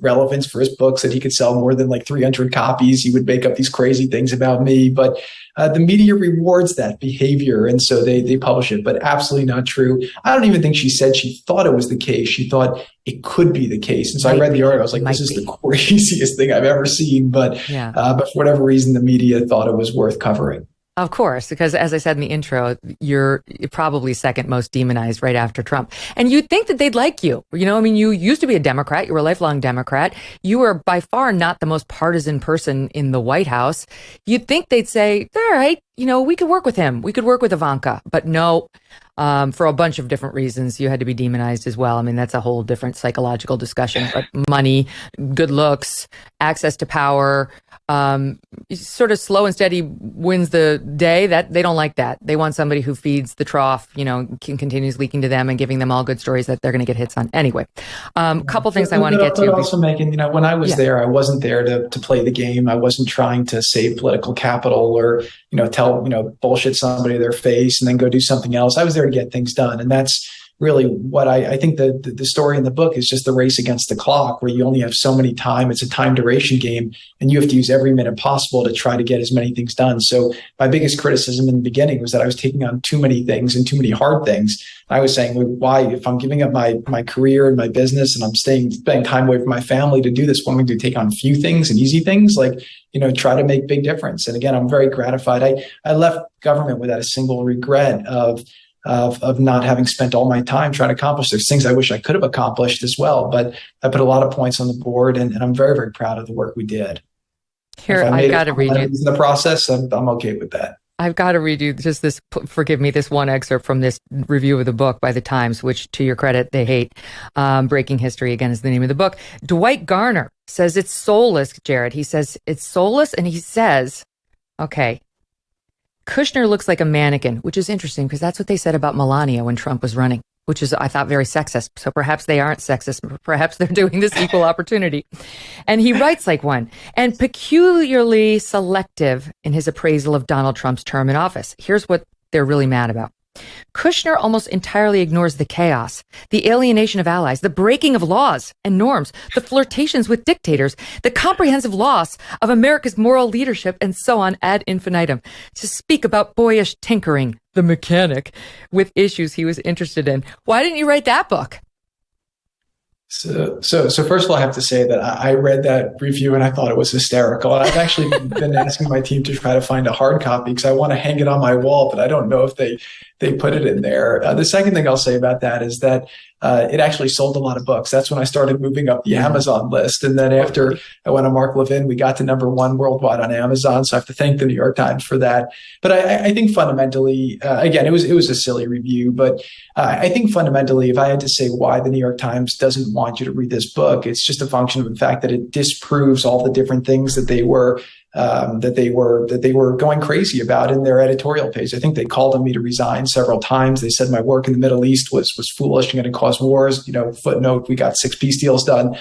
relevance for his books, that he could sell more than like 300 copies. He would make up these crazy things about me, but the media rewards that behavior. And so they publish it, but absolutely not true. I don't even think she said she thought it was the case. She thought it could be the case. And so I read the article. I was like, this is the craziest thing I've ever seen. But for whatever reason, the media thought it was worth covering. Of course, because as I said in the intro, you're probably second most demonized right after Trump. And you'd think that they'd like you. You used to be a Democrat. You were a lifelong Democrat. You were by far not the most partisan person in the White House. You'd think they'd say, all right, we could work with him. We could work with Ivanka. But no, for a bunch of different reasons, you had to be demonized as well. I mean, that's a whole different psychological discussion. But money, good looks, access to power, sort of slow and steady wins the day. That they don't like that. They want somebody who feeds the trough, continues leaking to them and giving them all good stories that they're going to get hits on. Anyway, couple things I want to get to. Also, Megyn, when I was there, I wasn't there to play the game. I wasn't trying to save political capital or, tell, bullshit somebody to their face and then go do something else. I was there to get things done. And that's really what I think the story in the book is just the race against the clock, where you only have so many time. It's a time duration game, and you have to use every minute possible to try to get as many things done. So my biggest criticism in the beginning was that I was taking on too many things and too many hard things. I was saying, well, why, if I'm giving up my career and my business and I'm spending time away from my family to do this, what am I going to take on a few things and easy things, like, try to make big difference. And again, I'm very gratified. I left government without a single regret of not having spent all my time trying to accomplish. There's things I wish I could have accomplished as well, but I put a lot of points on the board, and I'm very, very proud of the work we did. Here, I got to read you. In the process, I'm okay with that. I've got to read you just this, forgive me, this one excerpt from this review of the book by the Times, which, to your credit, they hate. Breaking History, again, is the name of the book. Dwight Garner says it's soulless, Jared. He says it's soulless, and he says, okay, Kushner looks like a mannequin, which is interesting because that's what they said about Melania when Trump was running, which is, I thought, very sexist. So perhaps they aren't sexist. Perhaps they're doing this equal opportunity. And he writes like one, and peculiarly selective in his appraisal of Donald Trump's term in office. Here's what they're really mad about. Kushner almost entirely ignores the chaos, the alienation of allies, the breaking of laws and norms, the flirtations with dictators, the comprehensive loss of America's moral leadership, and so on ad infinitum, to speak about boyish tinkering, the mechanic, with issues he was interested in. Why didn't you write that book? So first of all, I have to say that I read that review and I thought it was hysterical. And I've actually been asking my team to try to find a hard copy because I want to hang it on my wall, but I don't know if they put it in there. The second thing I'll say about that is that it actually sold a lot of books. That's when I started moving up the Amazon list. And then after I went on Mark Levin, we got to #1 worldwide on Amazon. So I have to thank the New York Times for that. But I think fundamentally, again, it was a silly review. But I think fundamentally, if I had to say why the New York Times doesn't want you to read this book, it's just a function of the fact that it disproves all the different things that they were going crazy about in their editorial page. I think they called on me to resign several times. They said my work in the Middle East was foolish and going to cause wars. Footnote, we got 6 peace deals done.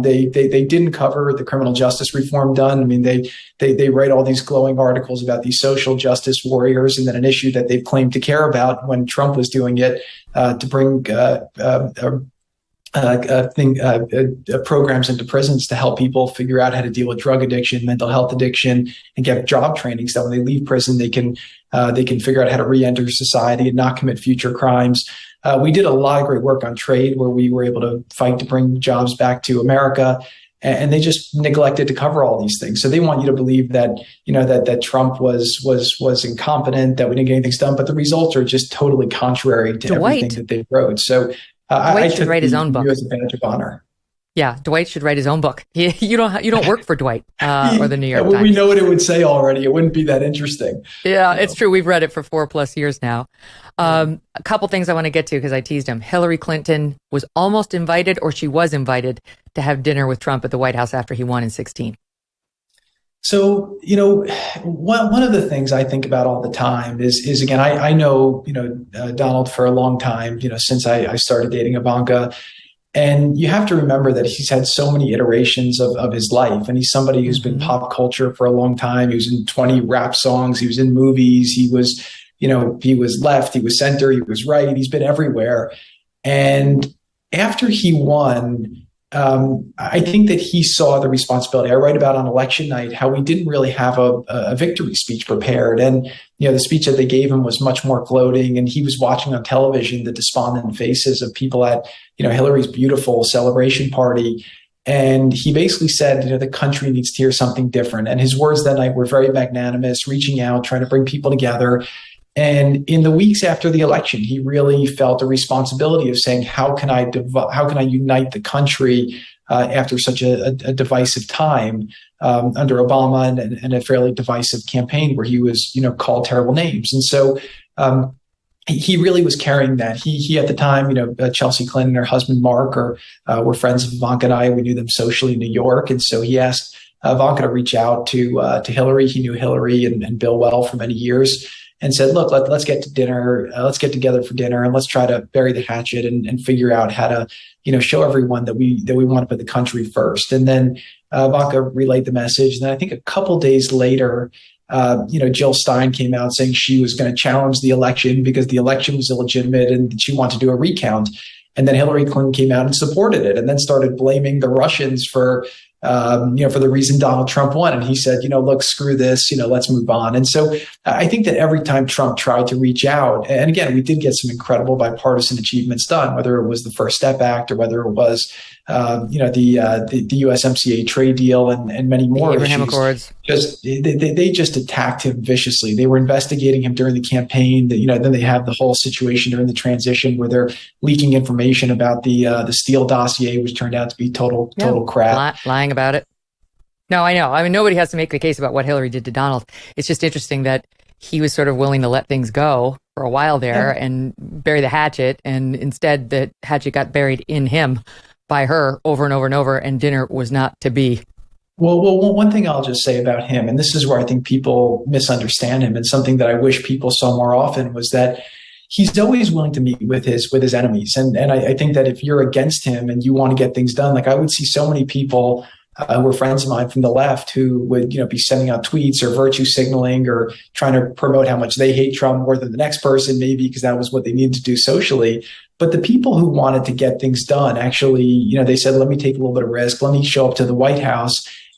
They didn't cover the criminal justice reform done. I mean, they write all these glowing articles about these social justice warriors, and then an issue that they've claimed to care about when Trump was doing it, to bring programs into prisons to help people figure out how to deal with drug addiction, mental health addiction, and get job training so that when they leave prison, they can figure out how to re-enter society and not commit future crimes. We did a lot of great work on trade, where we were able to fight to bring jobs back to America, and they just neglected to cover all these things. So they want you to believe that that Trump was incompetent, that we didn't get anything done, but the results are just totally contrary to everything that they wrote. So Dwight should write his own book as a badge of honor. Yeah, Dwight should write his own book. You don't work for Dwight or the New York Times. We know what it would say already. It wouldn't be that interesting. Yeah, it's true. We've read it for 4+ years now. A couple things I want to get to because I teased him. Hillary Clinton was almost invited, or she was invited, to have dinner with Trump at the White House after he won in 2016. So, one of the things I think about all the time is again, I know, Donald for a long time, since I started dating Ivanka. And you have to remember that he's had so many iterations of his life. And he's somebody who's been pop culture for a long time. He was in 20 rap songs. He was in movies. He was left, he was center, he was right. He's been everywhere. And after he won, I think that he saw the responsibility. I write about on election night how we didn't really have a victory speech prepared. And, the speech that they gave him was much more gloating. And he was watching on television the despondent faces of people at, Hillary's beautiful celebration party. And he basically said, the country needs to hear something different. And his words that night were very magnanimous, reaching out, trying to bring people together. And in the weeks after the election, he really felt a responsibility of saying, how can I unite the country after such a divisive time under Obama and a fairly divisive campaign where he was, called terrible names. And so he really was carrying that. He at the time, Chelsea Clinton, her husband, Mark, were friends of Ivanka and I. We knew them socially in New York. And so he asked Ivanka to reach out to Hillary. He knew Hillary and Bill well for many years, and said, look, let's get to dinner. Let's get together for dinner, and let's try to bury the hatchet and figure out how to, show everyone that we want to put the country first. And then Ivanka relayed the message. And then I think a couple days later, Jill Stein came out saying she was going to challenge the election because the election was illegitimate and she wanted to do a recount. And then Hillary Clinton came out and supported it and then started blaming the Russians for the reason Donald Trump won. And he said, look, screw this, let's move on. And so I think that every time Trump tried to reach out, and again, we did get some incredible bipartisan achievements done, whether it was the First Step Act or whether it was, the USMCA trade deal and many more the Abraham issues. Accords. They just attacked him viciously. They were investigating him during the campaign. Then they have the whole situation during the transition where they're leaking information about the Steele dossier, which turned out to be total crap. Lying about it. No, I know. I mean, nobody has to make the case about what Hillary did to Donald. It's just interesting that he was sort of willing to let things go for a while there and bury the hatchet. And instead, the hatchet got buried in him by her over and over and over, and dinner was not to be. Well, one thing I'll just say about him, and this is where I think people misunderstand him, and something that I wish people saw more often, was that he's always willing to meet with his enemies. And I think that if you're against him and you want to get things done, like I would see so many people who were friends of mine from the left who would, be sending out tweets or virtue signaling or trying to promote how much they hate Trump more than the next person, maybe because that was what they needed to do socially. But the people who wanted to get things done, actually, they said, let me take a little bit of risk. Let me show up to the White House.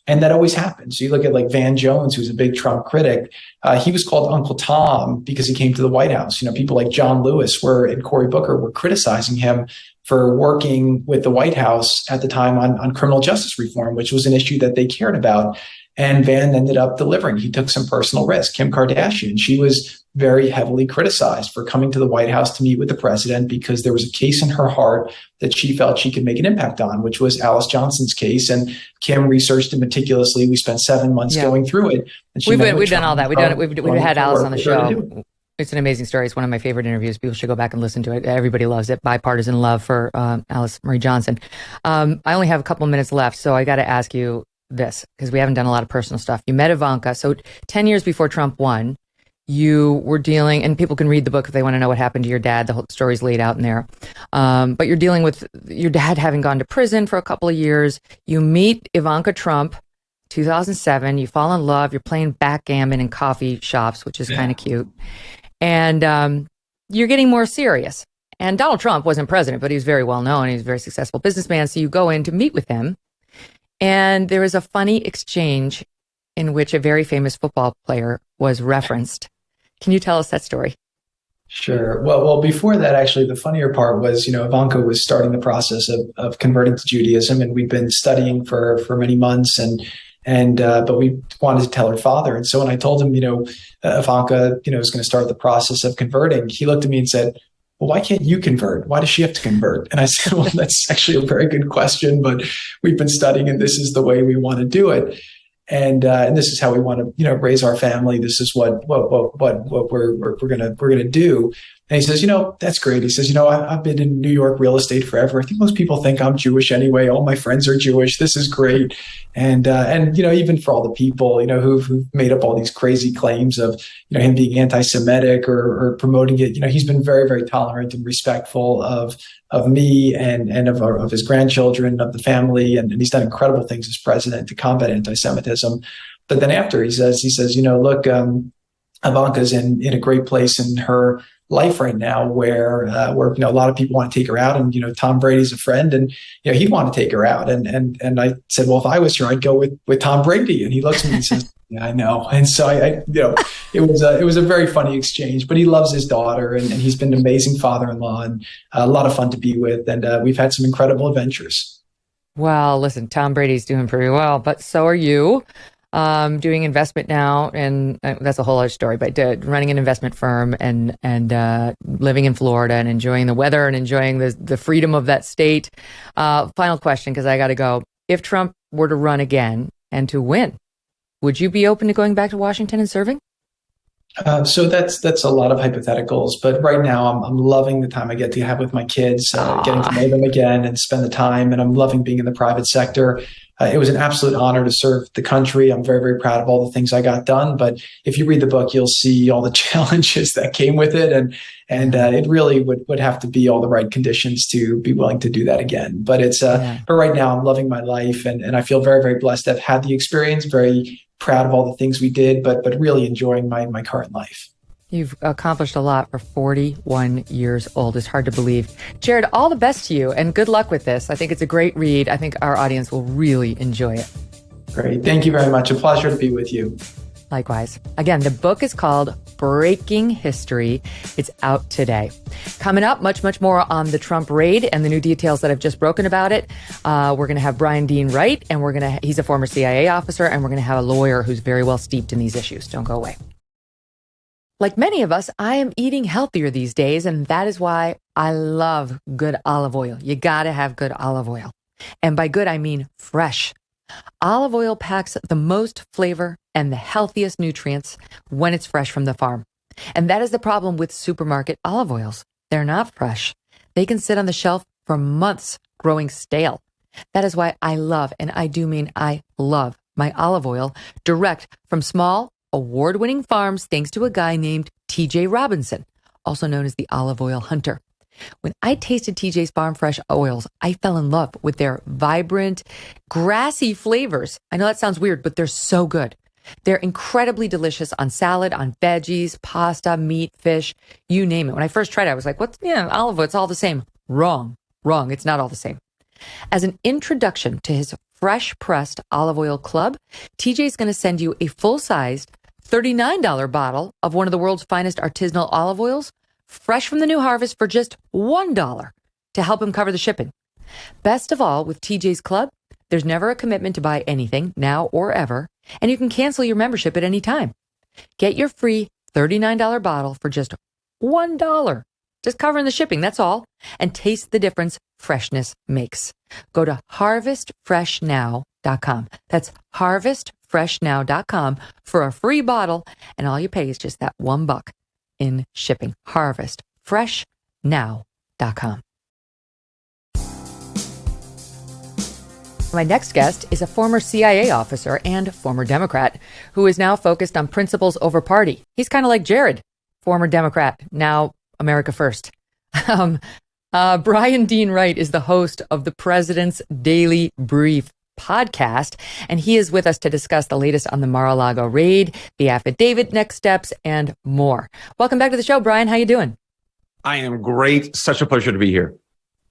And that always happens. So you look at like Van Jones, who's a big Trump critic. He was called Uncle Tom because he came to the White House. People like John Lewis and Cory Booker were criticizing him for working with the White House at the time on criminal justice reform, which was an issue that they cared about. And Van ended up delivering. He took some personal risk. Kim Kardashian, she was very heavily criticized for coming to the White House to meet with the president because there was a case in her heart that she felt she could make an impact on, which was Alice Johnson's case. And Kim researced it meticulously. We spent 7 months going through it. And we've done all that. We've had Alice on the show. It's an amazing story. It's one of my favorite interviews. People should go back and listen to it. Everybody loves it. Bipartisan love for Alice Marie Johnson. I only have a couple minutes left, so I got to ask you this, because we haven't done a lot of personal stuff. You met Ivanka. So 10 years before Trump won, you were dealing, and people can read the book if they want to know what happened to your dad. The whole story's laid out in there. But you're dealing with your dad having gone to prison for a couple of years. You meet Ivanka Trump, 2007. You fall in love. You're playing backgammon in coffee shops, which is kind of cute. And you're getting more serious. And Donald Trump wasn't president, but he was very well known. He was a very successful businessman. So you go in to meet with him. And there was a funny exchange in which a very famous football player was referenced. Can you tell us that story? Sure. Well, before that, actually, the funnier part was, Ivanka was starting the process of converting to Judaism, and we'd been studying for many months, but we wanted to tell her father. And so when I told him, Ivanka, is going to start the process of converting, he looked at me and said, well, why can't you convert? Why does she have to convert? And I said, well, that's actually a very good question, but we've been studying and this is the way we want to do it. And this is how we want to, raise our family. This is what we're gonna do. And he says, that's great. He says, I've been in New York real estate forever. I think most people think I'm Jewish anyway. All my friends are Jewish. This is great. And even for all the people, who've made up all these crazy claims of, him being anti-Semitic or promoting it, he's been very, very tolerant and respectful of me and of his grandchildren, of the family. And he's done incredible things as president to combat anti-Semitism. But then after he says, look, Ivanka's in a great place in her life right now where a lot of people want to take her out, and Tom Brady's a friend, and he'd want to take her out, and I said, well, if I was her, I'd go with Tom Brady, and he looks at me and says, yeah, I know. And so it was a very funny exchange, but he loves his daughter, and he's been an amazing father-in-law and a lot of fun to be with, and we've had some incredible adventures. Well, listen, Tom Brady's doing pretty well, but so are you. Doing investment now, and that's a whole other story, but running an investment firm and living in Florida and enjoying the weather and enjoying the freedom of that state. Final question, because I got to go. If Trump were to run again and to win, would you be open to going back to Washington and serving? So that's a lot of hypotheticals, but right now I'm loving the time I get to have with my kids, getting to know them again and spend the time, and I'm loving being in the private sector. It was an absolute honor to serve the country. I'm very, very proud of all the things I got done. But if you read the book, you'll see all the challenges that came with it. And it really would have to be all the right conditions to be willing to do that again. But but right now I'm loving my life, and I feel very, very blessed to have had the experience, very proud of all the things we did, but really enjoying my current life. You've accomplished a lot for 41 years old. It's hard to believe. Jared, all the best to you and good luck with this. I think it's a great read. I think our audience will really enjoy it. Great. Thank you very much. A pleasure to be with you. Likewise. Again, the book is called Breaking History. It's out today. Coming up, much more on the Trump raid and the new details that I've just broken about it. We're going to have Bryan Dean Wright, and he's a former CIA officer, and we're going to have a lawyer who's very well steeped in these issues. Don't go away. Like many of us, I am eating healthier these days, and that is why I love good olive oil. You got to have good olive oil. And by good, I mean fresh. Olive oil packs the most flavor and the healthiest nutrients when it's fresh from the farm. And that is the problem with supermarket olive oils. They're not fresh. They can sit on the shelf for months, growing stale. That is why I love, and I do mean I love, my olive oil direct from small, award-winning farms thanks to a guy named TJ Robinson, also known as the olive oil hunter. When I tasted TJ's Farm Fresh oils, I fell in love with their vibrant, grassy flavors. I know that sounds weird, but they're so good. They're incredibly delicious on salad, on veggies, pasta, meat, fish, you name it. When I first tried it, I was like, olive oil, it's all the same. Wrong. It's not all the same. As an introduction to his fresh pressed olive oil club, TJ is going to send you a full-sized $39 bottle of one of the world's finest artisanal olive oils, fresh from the new harvest for just $1 to help him cover the shipping. Best of all, with TJ's Club, there's never a commitment to buy anything, now or ever, and you can cancel your membership at any time. Get your free $39 bottle for just $1, just covering the shipping, that's all, and taste the difference freshness makes. Go to harvestfreshnow.com. That's harvestfreshnow.com for a free bottle, and all you pay is just that $1 in shipping. harvestfreshnow.com. My next guest is a former CIA officer and former Democrat who is now focused on principles over party. He's kind of like Jared, former Democrat, now America First. Bryan Dean Wright is the host of the President's Daily Brief podcast, and he is with us to discuss the latest on the Mar-a-Lago raid, the affidavit, next steps, and more. Welcome back to the show, Bryan. How you doing? I am great. Such a pleasure to be here.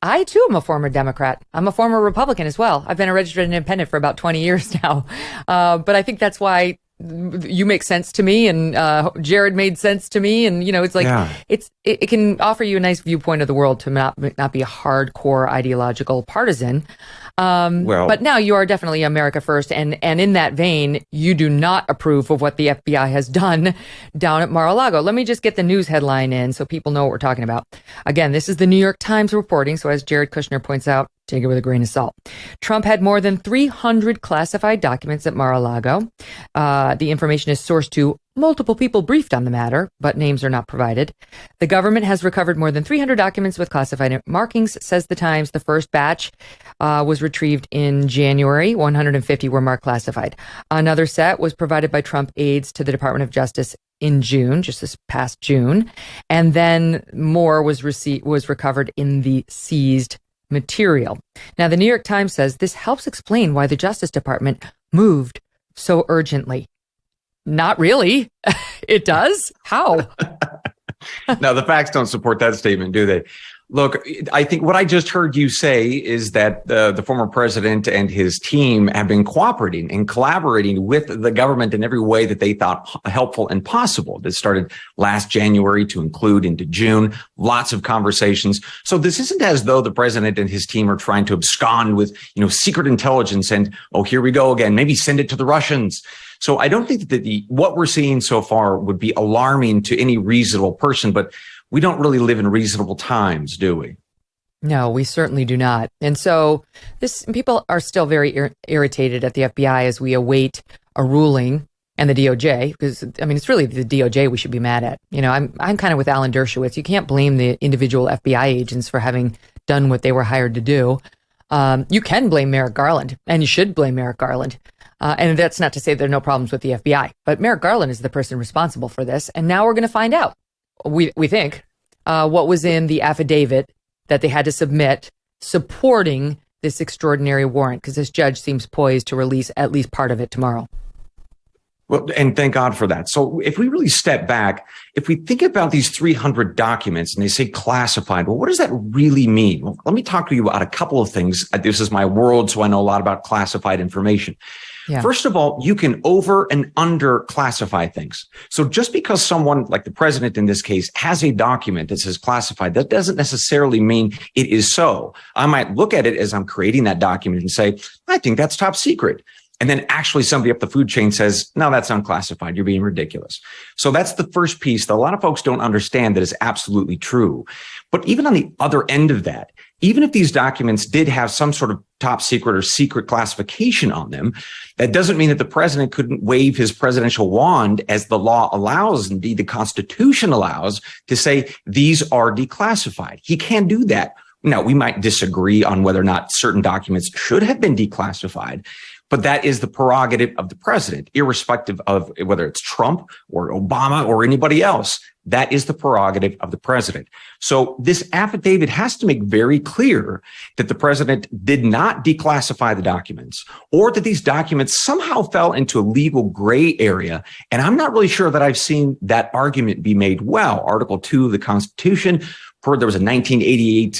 I, too, am a former Democrat. I'm a former Republican as well. I've been a registered independent for about 20 years now. But I think that's why you make sense to me, and Jared made sense to me. And, it's like, it can offer you a nice viewpoint of the world to not be a hardcore ideological partisan. But now you are definitely America First. And in that vein, you do not approve of what the FBI has done down at Mar-a-Lago. Let me just get the news headline in so people know what we're talking about. Again, this is the New York Times reporting. So as Jared Kushner points out, take it with a grain of salt. Trump had more than 300 classified documents at Mar-a-Lago. The information is sourced to multiple people briefed on the matter, but names are not provided. The government has recovered more than 300 documents with classified markings, says the Times. The first batch was retrieved in January. 150 were marked classified. Another set was provided by Trump aides to the Department of Justice in June, just this past June. And then more was recovered in the seized material. Now, the New York Times says this helps explain why the Justice Department moved so urgently. Not really. It does? How? No, the facts don't support that statement, do they? Look, I think what I just heard you say is that the former president and his team have been cooperating and collaborating with the government in every way that they thought helpful and possible. This started last January to include into June, lots of conversations. So this isn't as though the president and his team are trying to abscond with, secret intelligence and, oh, here we go again, maybe send it to the Russians. So I don't think that what we're seeing so far would be alarming to any reasonable person, but we don't really live in reasonable times, do we? No, we certainly do not. And so people are still very irritated at the FBI as we await a ruling and the DOJ, because, it's really the DOJ we should be mad at. I'm kind of with Alan Dershowitz. You can't blame the individual FBI agents for having done what they were hired to do. You can blame Merrick Garland, and you should blame Merrick Garland. And that's not to say there are no problems with the FBI, but Merrick Garland is the person responsible for this. And now we're going to find out, we think, what was in the affidavit that they had to submit supporting this extraordinary warrant, because this judge seems poised to release at least part of it tomorrow. Well, and thank God for that. So if we really step back, if we think about these 300 documents and they say classified, well, what does that really mean? Well, let me talk to you about a couple of things. This is my world, so I know a lot about classified information. Yeah. First of all, you can over and under classify things. So just because someone like the president in this case has a document that says classified, that doesn't necessarily mean it is so. I might look at it as I'm creating that document and say, I think that's top secret. And then actually somebody up the food chain says, no, that's unclassified. You're being ridiculous. So that's the first piece that a lot of folks don't understand that is absolutely true. But even on the other end of that, even if these documents did have some sort of top secret or secret classification on them, that doesn't mean that the president couldn't wave his presidential wand as the law allows, indeed the Constitution allows, to say these are declassified. He can do that. Now, we might disagree on whether or not certain documents should have been declassified, but that is the prerogative of the president, irrespective of whether it's Trump or Obama or anybody else. That is the prerogative of the president. So this affidavit has to make very clear that the president did not declassify the documents, or that these documents somehow fell into a legal gray area. And I'm not really sure that I've seen that argument be made well. Article 2 of the Constitution, there was a 1988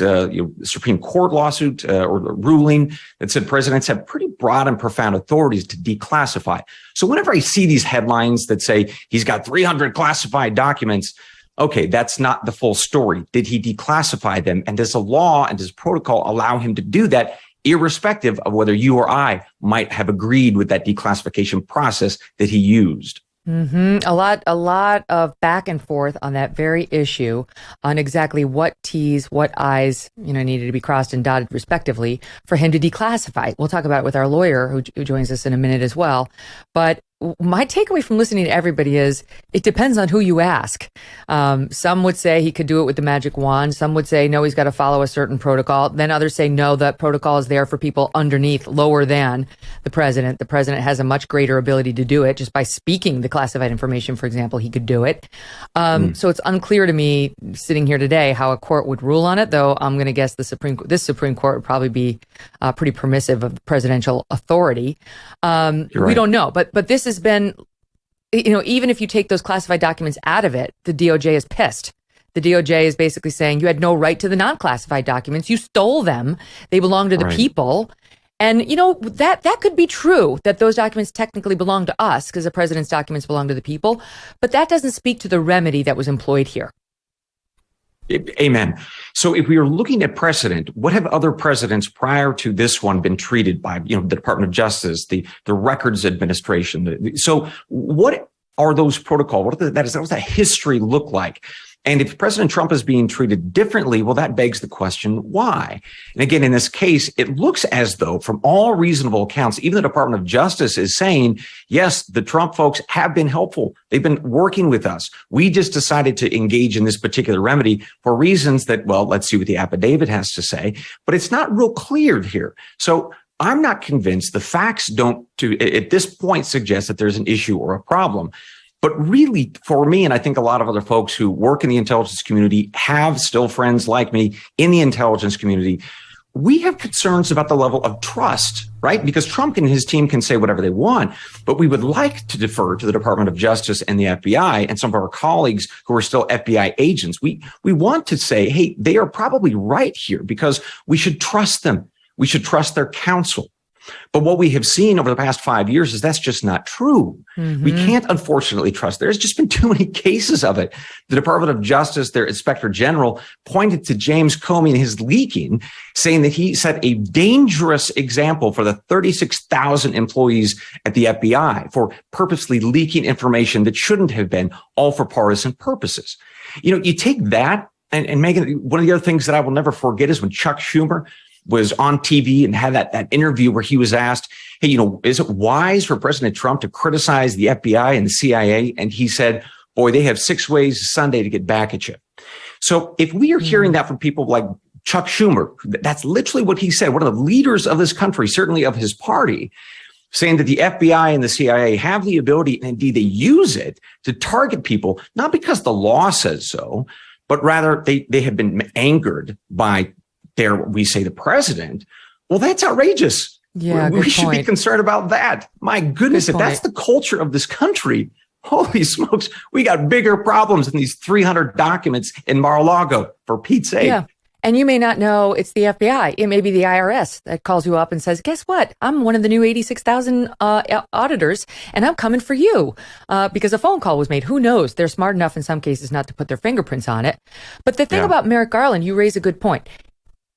Supreme Court lawsuit or ruling that said presidents have pretty broad and profound authorities to declassify. So whenever I see these headlines that say he's got 300 classified documents, okay, that's not the full story. Did he declassify them? And does the law and does protocol allow him to do that, irrespective of whether you or I might have agreed with that declassification process that he used? Mm-hmm. A lot of back and forth on that very issue on exactly what T's, what I's, needed to be crossed and dotted respectively for him to declassify. We'll talk about it with our lawyer who joins us in a minute as well. But my takeaway from listening to everybody is it depends on who you ask. Some would say he could do it with the magic wand. Some would say, no, he's got to follow a certain protocol. Then others say, no, that protocol is there for people underneath, lower than the president. The president has a much greater ability to do it just by speaking the classified information, for example, he could do it. So it's unclear to me sitting here today how a court would rule on it, though I'm going to guess this Supreme Court would probably be pretty permissive of presidential authority. Right. We don't know, but this has been, even if you take those classified documents out of it, the DOJ is pissed. The DOJ is basically saying you had no right to the non-classified documents. You stole them. They belong to the people. And, that could be true, that those documents technically belong to us because the president's documents belong to the people. But that doesn't speak to the remedy that was employed here. Amen. So if we are looking at precedent, what have other presidents prior to this one been treated by, the Department of Justice, the Records Administration? So what are those protocols? What does that history look like? And if President Trump is being treated differently, well, that begs the question, why? And again, in this case, it looks as though from all reasonable accounts, even the Department of Justice is saying, yes, the Trump folks have been helpful. They've been working with us. We just decided to engage in this particular remedy for reasons that, well, let's see what the affidavit has to say. But it's not real clear here. So I'm not convinced the facts don't, at this point, suggest that there's an issue or a problem. But really, for me, and I think a lot of other folks who work in the intelligence community have still friends like me in the intelligence community, we have concerns about the level of trust, right? Because Trump and his team can say whatever they want, but we would like to defer to the Department of Justice and the FBI and some of our colleagues who are still FBI agents. We want to say, hey, they are probably right here because we should trust them. We should trust their counsel. But what we have seen over the past 5 years is that's just not true. Mm-hmm. We can't, unfortunately, trust. There's just been too many cases of it. The Department of Justice, their Inspector General, pointed to James Comey and his leaking, saying that he set a dangerous example for the 36,000 employees at the FBI for purposely leaking information that shouldn't have been, all for partisan purposes. You take that, and Megyn, one of the other things that I will never forget is when Chuck Schumer was on TV and had that interview where he was asked, hey, is it wise for President Trump to criticize the FBI and the CIA? And he said, boy, they have 6 ways Sunday to get back at you. So if we are hearing that from people like Chuck Schumer, that's literally what he said, one of the leaders of this country, certainly of his party, saying that the FBI and the CIA have the ability, and indeed they use it to target people, not because the law says so, but rather they have been angered by we say the president. Well, that's outrageous. Yeah, we should be concerned about that. My goodness, if that's the culture of this country, holy smokes, we got bigger problems than these 300 documents in Mar-a-Lago, for Pete's sake. Yeah. And you may not know it's the FBI. It may be the IRS that calls you up and says, guess what? I'm one of the new 86,000 auditors, and I'm coming for you because a phone call was made. Who knows? They're smart enough in some cases not to put their fingerprints on it. But the thing about Merrick Garland, you raise a good point.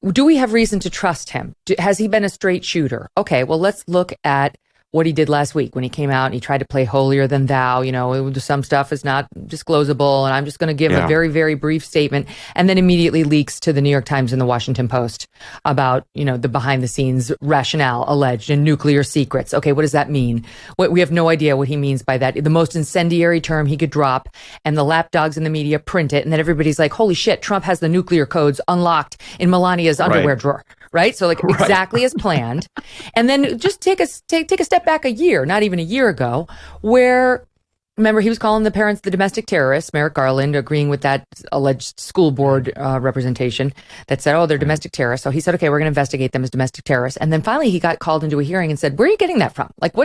Do we have reason to trust him? Has he been a straight shooter? Okay, well, let's look at what he did last week when he came out and he tried to play holier than thou. You know, some stuff is not disclosable, and I'm just going to give a very, very brief statement, and then immediately leaks to the New York Times and the Washington Post about, you know, the behind the scenes rationale alleged in nuclear secrets. Okay, what does that mean? We have no idea what he means by that. The most incendiary term he could drop, and the lapdogs in the media print it, and then everybody's like, holy shit, Trump has the nuclear codes unlocked in Melania's underwear drawer. Right. So like exactly as planned. And then just take a step back a year, not even a year ago, where, remember, he was calling the parents the domestic terrorists, Merrick Garland agreeing with that alleged school board representation that said, oh, they're domestic terrorists. So he said, okay, we're going to investigate them as domestic terrorists. And then finally he got called into a hearing and said, where are you getting that from? Like,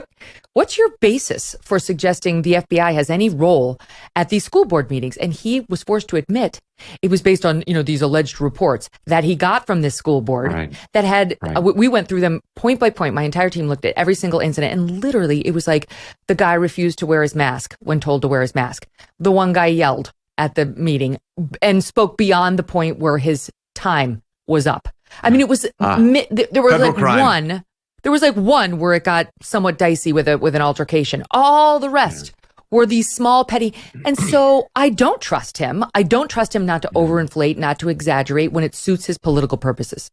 what's your basis for suggesting the FBI has any role at these school board meetings? And he was forced to admit it was based on, you know, these alleged reports that he got from this school board that had, we went through them point by point. My entire team looked at every single incident, and literally it was like the guy refused to wear his mask when told to wear his mask. The one guy yelled at the meeting and spoke beyond the point where his time was up. I mean, it was, there was like one where it got somewhat dicey with an altercation. All the rest were these small, petty. And so I don't trust him. I don't trust him not to overinflate, not to exaggerate when it suits his political purposes.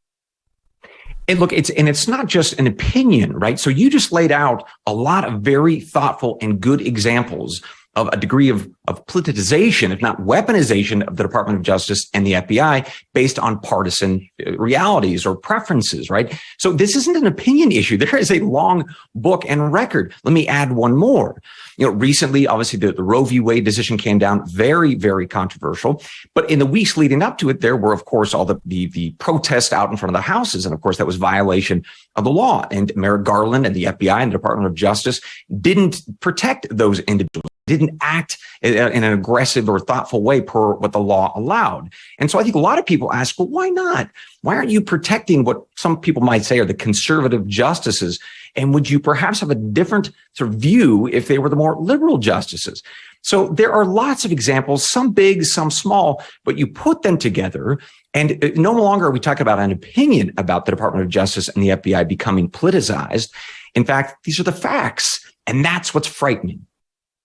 And look, it's not just an opinion, right? So you just laid out a lot of very thoughtful and good examples of a degree of politicization, if not weaponization, of the Department of Justice and the FBI based on partisan realities or preferences, right? So this isn't an opinion issue. There is a long book and record. Let me add one more. You know, recently, obviously, the Roe v. Wade decision came down, very, very controversial. But in the weeks leading up to it, there were, of course, all the protests out in front of the houses. And of course, that was violation of the law. And Merrick Garland and the FBI and the Department of Justice didn't protect those individuals, didn't act in an aggressive or thoughtful way per what the law allowed. And so I think a lot of people ask, well, why not? Why aren't you protecting what some people might say are the conservative justices? And would you perhaps have a different sort of view if they were the more liberal justices? So there are lots of examples, some big, some small, but you put them together, and no longer are we talking about an opinion about the Department of Justice and the FBI becoming politicized. In fact, these are the facts, and that's what's frightening.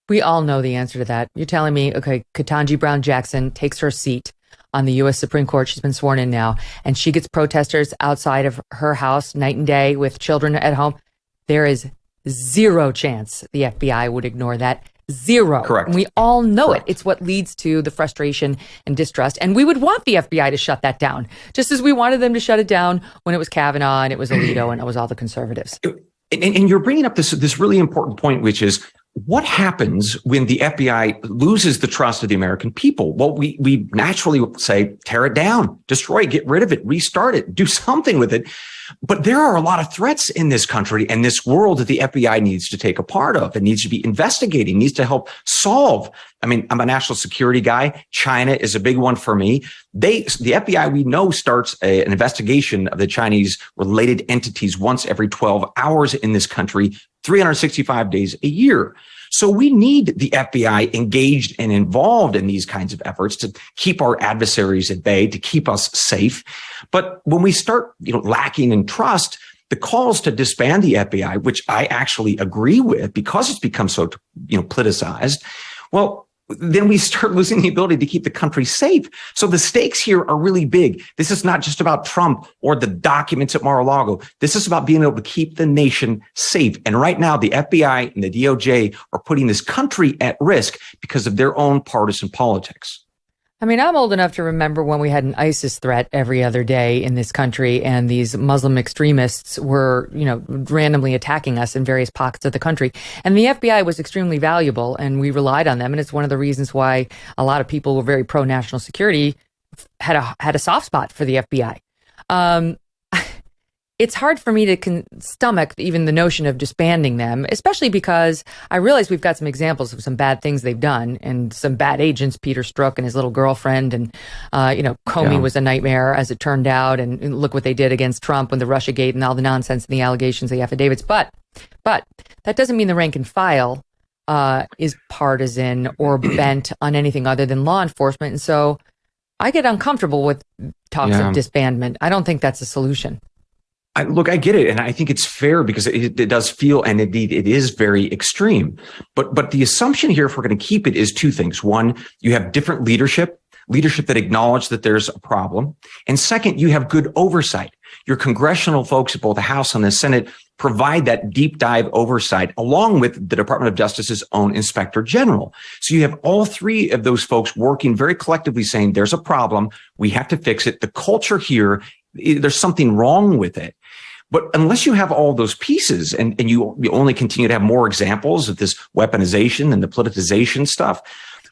We all know the answer to that. You're telling me, okay, Ketanji Brown Jackson takes her seat on the U.S. Supreme Court. She's been sworn in now, and she gets protesters outside of her house night and day with children at home. There is zero chance the FBI would ignore that. Zero. Correct. And we all know it. It's what leads to the frustration and distrust. And we would want the FBI to shut that down, just as we wanted them to shut it down when it was Kavanaugh and it was Alito and it was all the conservatives. And you're bringing up this really important point, which is, what happens when the FBI loses the trust of the American people? Well, we naturally say, tear it down, destroy it, get rid of it, restart it, do something with it. But there are a lot of threats in this country and this world that the FBI needs to take a part of. It needs to be investigating, needs to help solve. I mean, I'm a national security guy. China is a big one for me. The FBI, we know, starts an investigation of the Chinese related entities once every 12 hours in this country, 365 days a year. So we need the FBI engaged and involved in these kinds of efforts to keep our adversaries at bay, to keep us safe. But when we start, lacking in trust, the calls to disband the FBI, which I actually agree with because it's become so, politicized, well, then we start losing the ability to keep the country safe. So the stakes here are really big. This is not just about Trump or the documents at Mar-a-Lago. This is about being able to keep the nation safe. And right now, the FBI and the DOJ are putting this country at risk because of their own partisan politics. I mean, I'm old enough to remember when we had an ISIS threat every other day in this country, and these Muslim extremists were, randomly attacking us in various pockets of the country. And the FBI was extremely valuable, and we relied on them. And it's one of the reasons why a lot of people who were very pro-national security had a soft spot for the FBI. it's hard for me to stomach even the notion of disbanding them, especially because I realize we've got some examples of some bad things they've done and some bad agents, Peter Strzok and his little girlfriend. And, Comey was a nightmare, as it turned out. And look what they did against Trump when the Russiagate and all the nonsense and the allegations, the affidavits. But that doesn't mean the rank and file is partisan or bent on anything other than law enforcement. And so I get uncomfortable with talks of disbandment. I don't think that's a solution. I get it. And I think it's fair because it does feel, and indeed it is very extreme. But the assumption here, if we're going to keep it, is two things. One, you have different leadership that acknowledge that there's a problem. And second, you have good oversight. Your congressional folks at both the House and the Senate provide that deep dive oversight along with the Department of Justice's own Inspector General. So you have all three of those folks working very collectively saying there's a problem. We have to fix it. The culture here, there's something wrong with it. But unless you have all those pieces and you only continue to have more examples of this weaponization and the politicization stuff,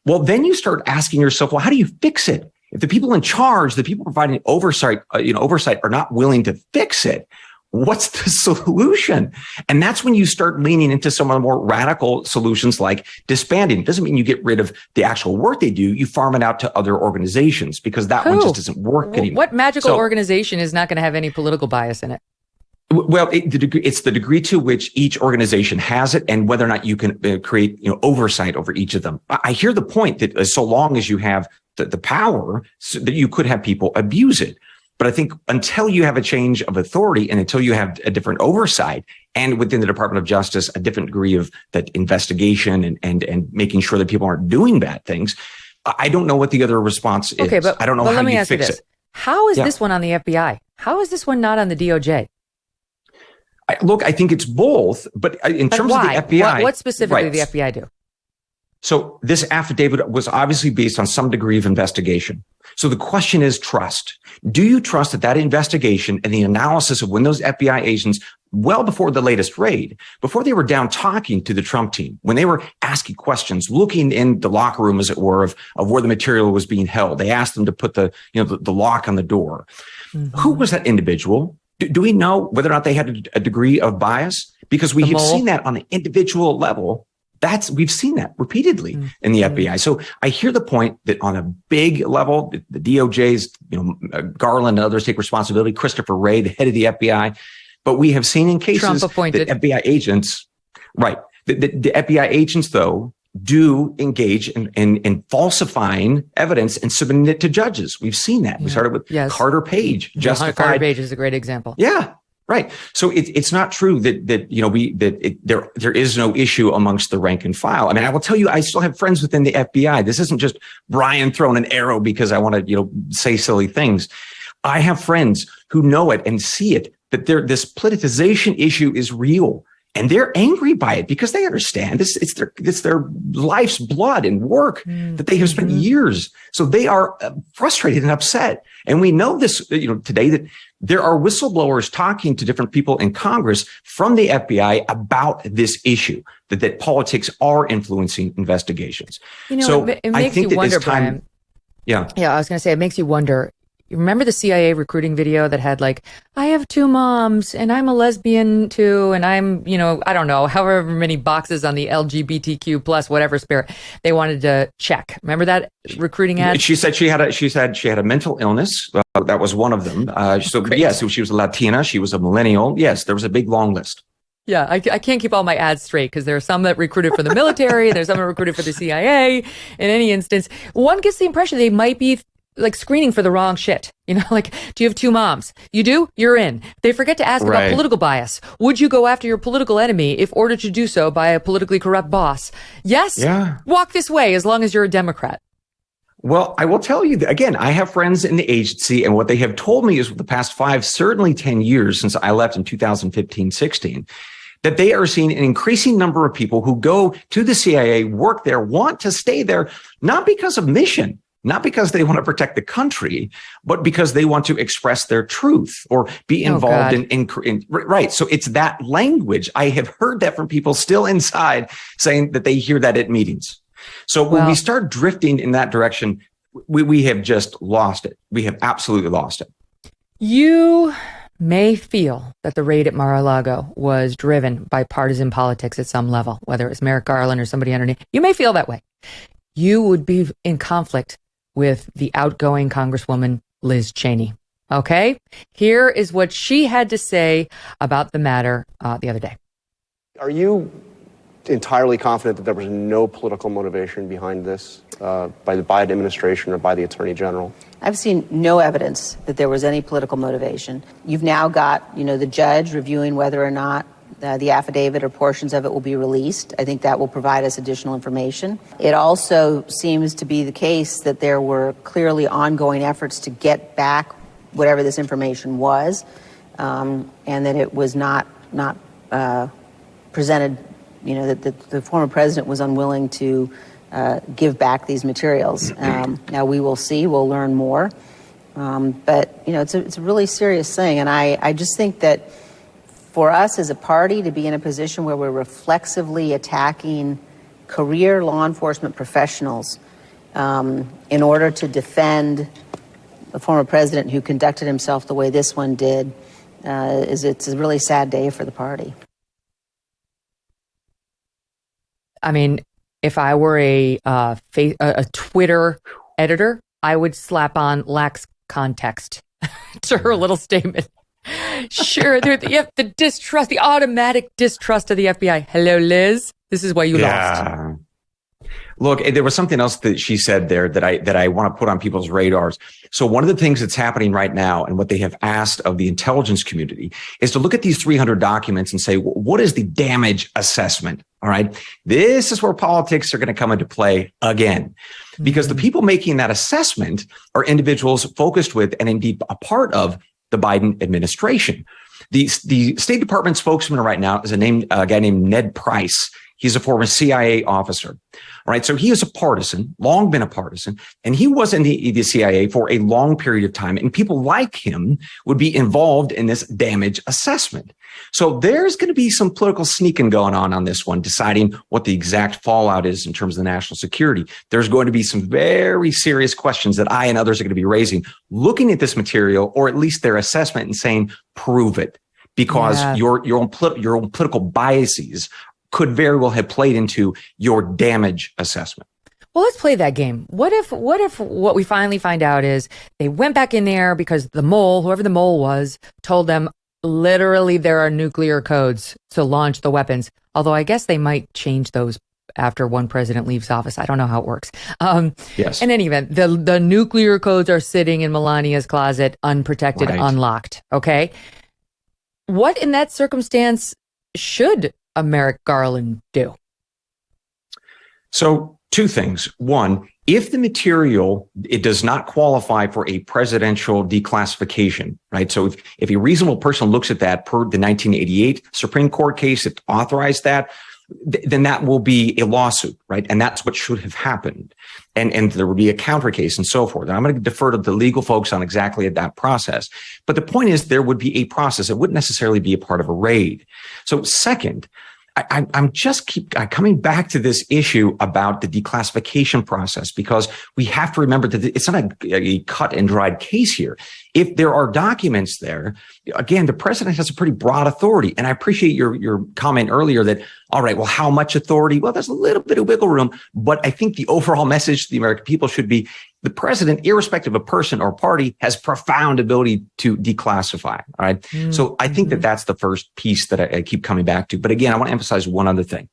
well, then you start asking yourself, well, how do you fix it? If the people in charge, the people providing oversight are not willing to fix it, what's the solution? And that's when you start leaning into some of the more radical solutions like disbanding. It doesn't mean you get rid of the actual work they do. You farm it out to other organizations because that one just doesn't work anymore. What magical organization is not going to have any political bias in it? Well, it's the degree to which each organization has it and whether or not you can create oversight over each of them. I hear the point that so long as you have the power, so that you could have people abuse it. But I think until you have a change of authority and until you have a different oversight and within the Department of Justice, a different degree of that investigation and making sure that people aren't doing bad things, I don't know what the other response is. Okay, but I don't know how you fix it. How is this one on the FBI? How is this one not on the DOJ? I think it's both, but in terms of the FBI, what specifically did the FBI do? So this affidavit was obviously based on some degree of investigation. So the question is trust. Do you trust that investigation and the analysis of when those FBI agents, well before the latest raid, before they were down talking to the Trump team, when they were asking questions, looking in the locker room, as it were, of where the material was being held, they asked them to put the lock on the door. Mm-hmm. Who was that individual? Do we know whether or not they had a degree of bias? Because we have seen that on an individual level. We've seen that repeatedly in the FBI. So I hear the point that on a big level, the DOJ's, Garland and others take responsibility. Christopher Wray, the head of the FBI, but we have seen in cases that FBI agents, the FBI agents though do engage in falsifying evidence and submitting it to judges. We've seen that. We started with Carter Page. Carter Page is a great example. Yeah. Right. So it's not true that there is no issue amongst the rank and file. I mean, I will tell you, I still have friends within the FBI. This isn't just Brian throwing an arrow because I want to, say silly things. I have friends who know it and see it, that this politicization issue is real. And they're angry by it because they understand it's their life's blood and work that they have spent years. So they are frustrated and upset. And we know this, today that there are whistleblowers talking to different people in Congress from the FBI about this issue, that politics are influencing investigations. So it makes you wonder, Brian. Yeah, I was going to say, it makes you wonder. You remember the CIA recruiting video that had I have two moms and I'm a lesbian too. And I'm, I don't know, however many boxes on the LGBTQ plus whatever spirit they wanted to check. Remember that recruiting ad? She said she had a mental illness. That was one of them. So she was a Latina. She was a millennial. Yes, there was a big long list. Yeah, I can't keep all my ads straight because there are some that recruited for the military. There's some that recruited for the CIA. In any instance, one gets the impression they might be screening for the wrong shit. Do you have two moms? You do? You're in. They forget to ask about political bias. Would you go after your political enemy if ordered to do so by a politically corrupt boss? Yes? Yeah. Walk this way as long as you're a Democrat. Well, I will tell you that, again, I have friends in the agency, and what they have told me is for the past 5, certainly 10 years since I left in 2015-16, that they are seeing an increasing number of people who go to the CIA, work there, want to stay there, not because of mission, not because they want to protect the country, but because they want to express their truth or be involved in right. So it's that language. I have heard that from people still inside saying that they hear that at meetings. So when we start drifting in that direction, we have just lost it. We have absolutely lost it. You may feel that the raid at Mar-a-Lago was driven by partisan politics at some level, whether it's Merrick Garland or somebody underneath, you may feel that way. You would be in conflict with the outgoing Congresswoman Liz Cheney. Okay? Here is what she had to say about the matter the other day. Are you entirely confident that there was no political motivation behind this by the Biden administration or by the Attorney General? I've seen no evidence that there was any political motivation. You've now got, the judge reviewing whether or not the affidavit or portions of it will be released. I think that will provide us additional information. It also seems to be the case that there were clearly ongoing efforts to get back whatever this information was, and that it was not presented, that the former president was unwilling to give back these materials. Now we will see, we'll learn more. But, it's a really serious thing. And I just think that for us as a party to be in a position where we're reflexively attacking career law enforcement professionals in order to defend the former president who conducted himself the way this one did, it's a really sad day for the party. I mean, if I were a Twitter editor, I would slap on lacks context to her little statement. Sure, the distrust, the automatic distrust of the FBI. Hello, Liz. This is why you lost. Look, there was something else that she said there that I want to put on people's radars. So one of the things that's happening right now and what they have asked of the intelligence community is to look at these 300 documents and say, what is the damage assessment? All right. This is where politics are going to come into play again, because the people making that assessment are individuals focused with and indeed a part of the Biden administration. The State Department spokesman right now is a guy named Ned Price. He's a former CIA officer. All right. So he is a partisan, long been a partisan, and he was in the CIA for a long period of time. And people like him would be involved in this damage assessment. So there's going to be some political sneaking going on this one, deciding what the exact fallout is in terms of the national security. There's going to be some very serious questions that I and others are going to be raising, looking at this material, or at least their assessment, and saying, prove it, because your own political biases could very well have played into your damage assessment. Well, let's play that game. What if what we finally find out is they went back in there because the mole, whoever the mole was, told them literally there are nuclear codes to launch the weapons. Although I guess they might change those after one president leaves office. I don't know how it works. Yes. In any event, the nuclear codes are sitting in Melania's closet, unprotected, unlocked. Okay. What in that circumstance should a Merrick Garland do? So two things. One, if the material, it does not qualify for a presidential declassification, right? So if a reasonable person looks at that per the 1988 Supreme Court case that authorized that, then that will be a lawsuit, right? And that's what should have happened. And there would be a counter case and so forth. And I'm going to defer to the legal folks on exactly that process. But the point is there would be a process. It wouldn't necessarily be a part of a raid. So second, I'm just keep coming back to this issue about the declassification process, because we have to remember that it's not a cut and dried case here. If there are documents there, again, the president has a pretty broad authority. And I appreciate your comment earlier that, all right, well, how much authority? Well, there's a little bit of wiggle room, but I think the overall message to the American people should be the president, irrespective of person or party, has profound ability to declassify. All right. So I think that that's the first piece that I keep coming back to. But again, I want to emphasize one other thing.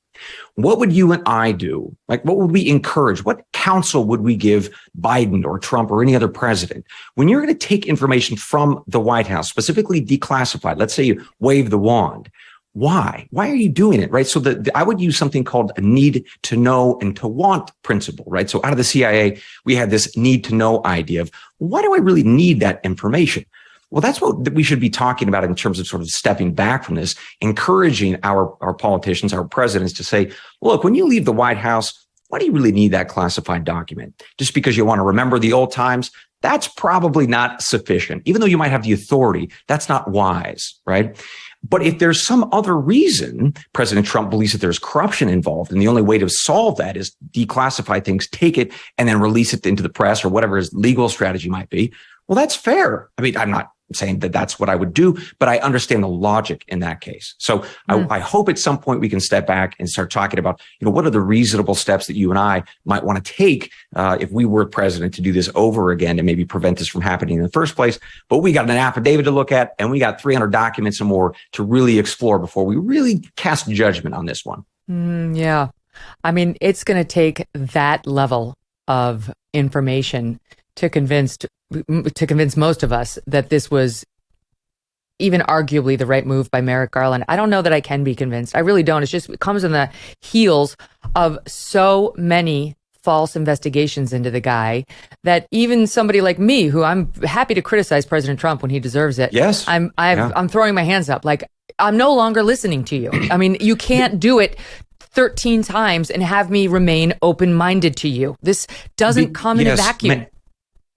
What would you and I do? Like, what would we encourage? What counsel would we give Biden or Trump or any other president when you're going to take information from the White House, specifically declassified? Let's say you wave the wand. Why? Why are you doing it? Right. So I would use something called a need to know and to want principle. Right. So out of the CIA, we had this need to know idea of, why do I really need that information? Well, that's what we should be talking about in terms of sort of stepping back from this, encouraging our politicians, our presidents to say, look, when you leave the White House, why do you really need that classified document? Just because you want to remember the old times? That's probably not sufficient. Even though you might have the authority, that's not wise, right? But if there's some other reason President Trump believes that there's corruption involved, and the only way to solve that is declassify things, take it, and then release it into the press or whatever his legal strategy might be, well, that's fair. I mean, I'm not saying that that's what I would do, but I understand the logic in that case. So I hope at some point we can step back and start talking about, what are the reasonable steps that you and I might want to take if we were president to do this over again and maybe prevent this from happening in the first place. But we got an affidavit to look at, and we got 300 documents and more to really explore before we really cast judgment on this one. Yeah. I mean, it's going to take that level of information to convince most of us that this was even arguably the right move by Merrick Garland. I don't know that I can be convinced. I really don't. It comes in the heels of so many false investigations into the guy that even somebody like me, who I'm happy to criticize President Trump when he deserves it. Yes. I'm throwing my hands up. Like, I'm no longer listening to you. I mean, you can't do it 13 times and have me remain open-minded to you. This doesn't come in a vacuum.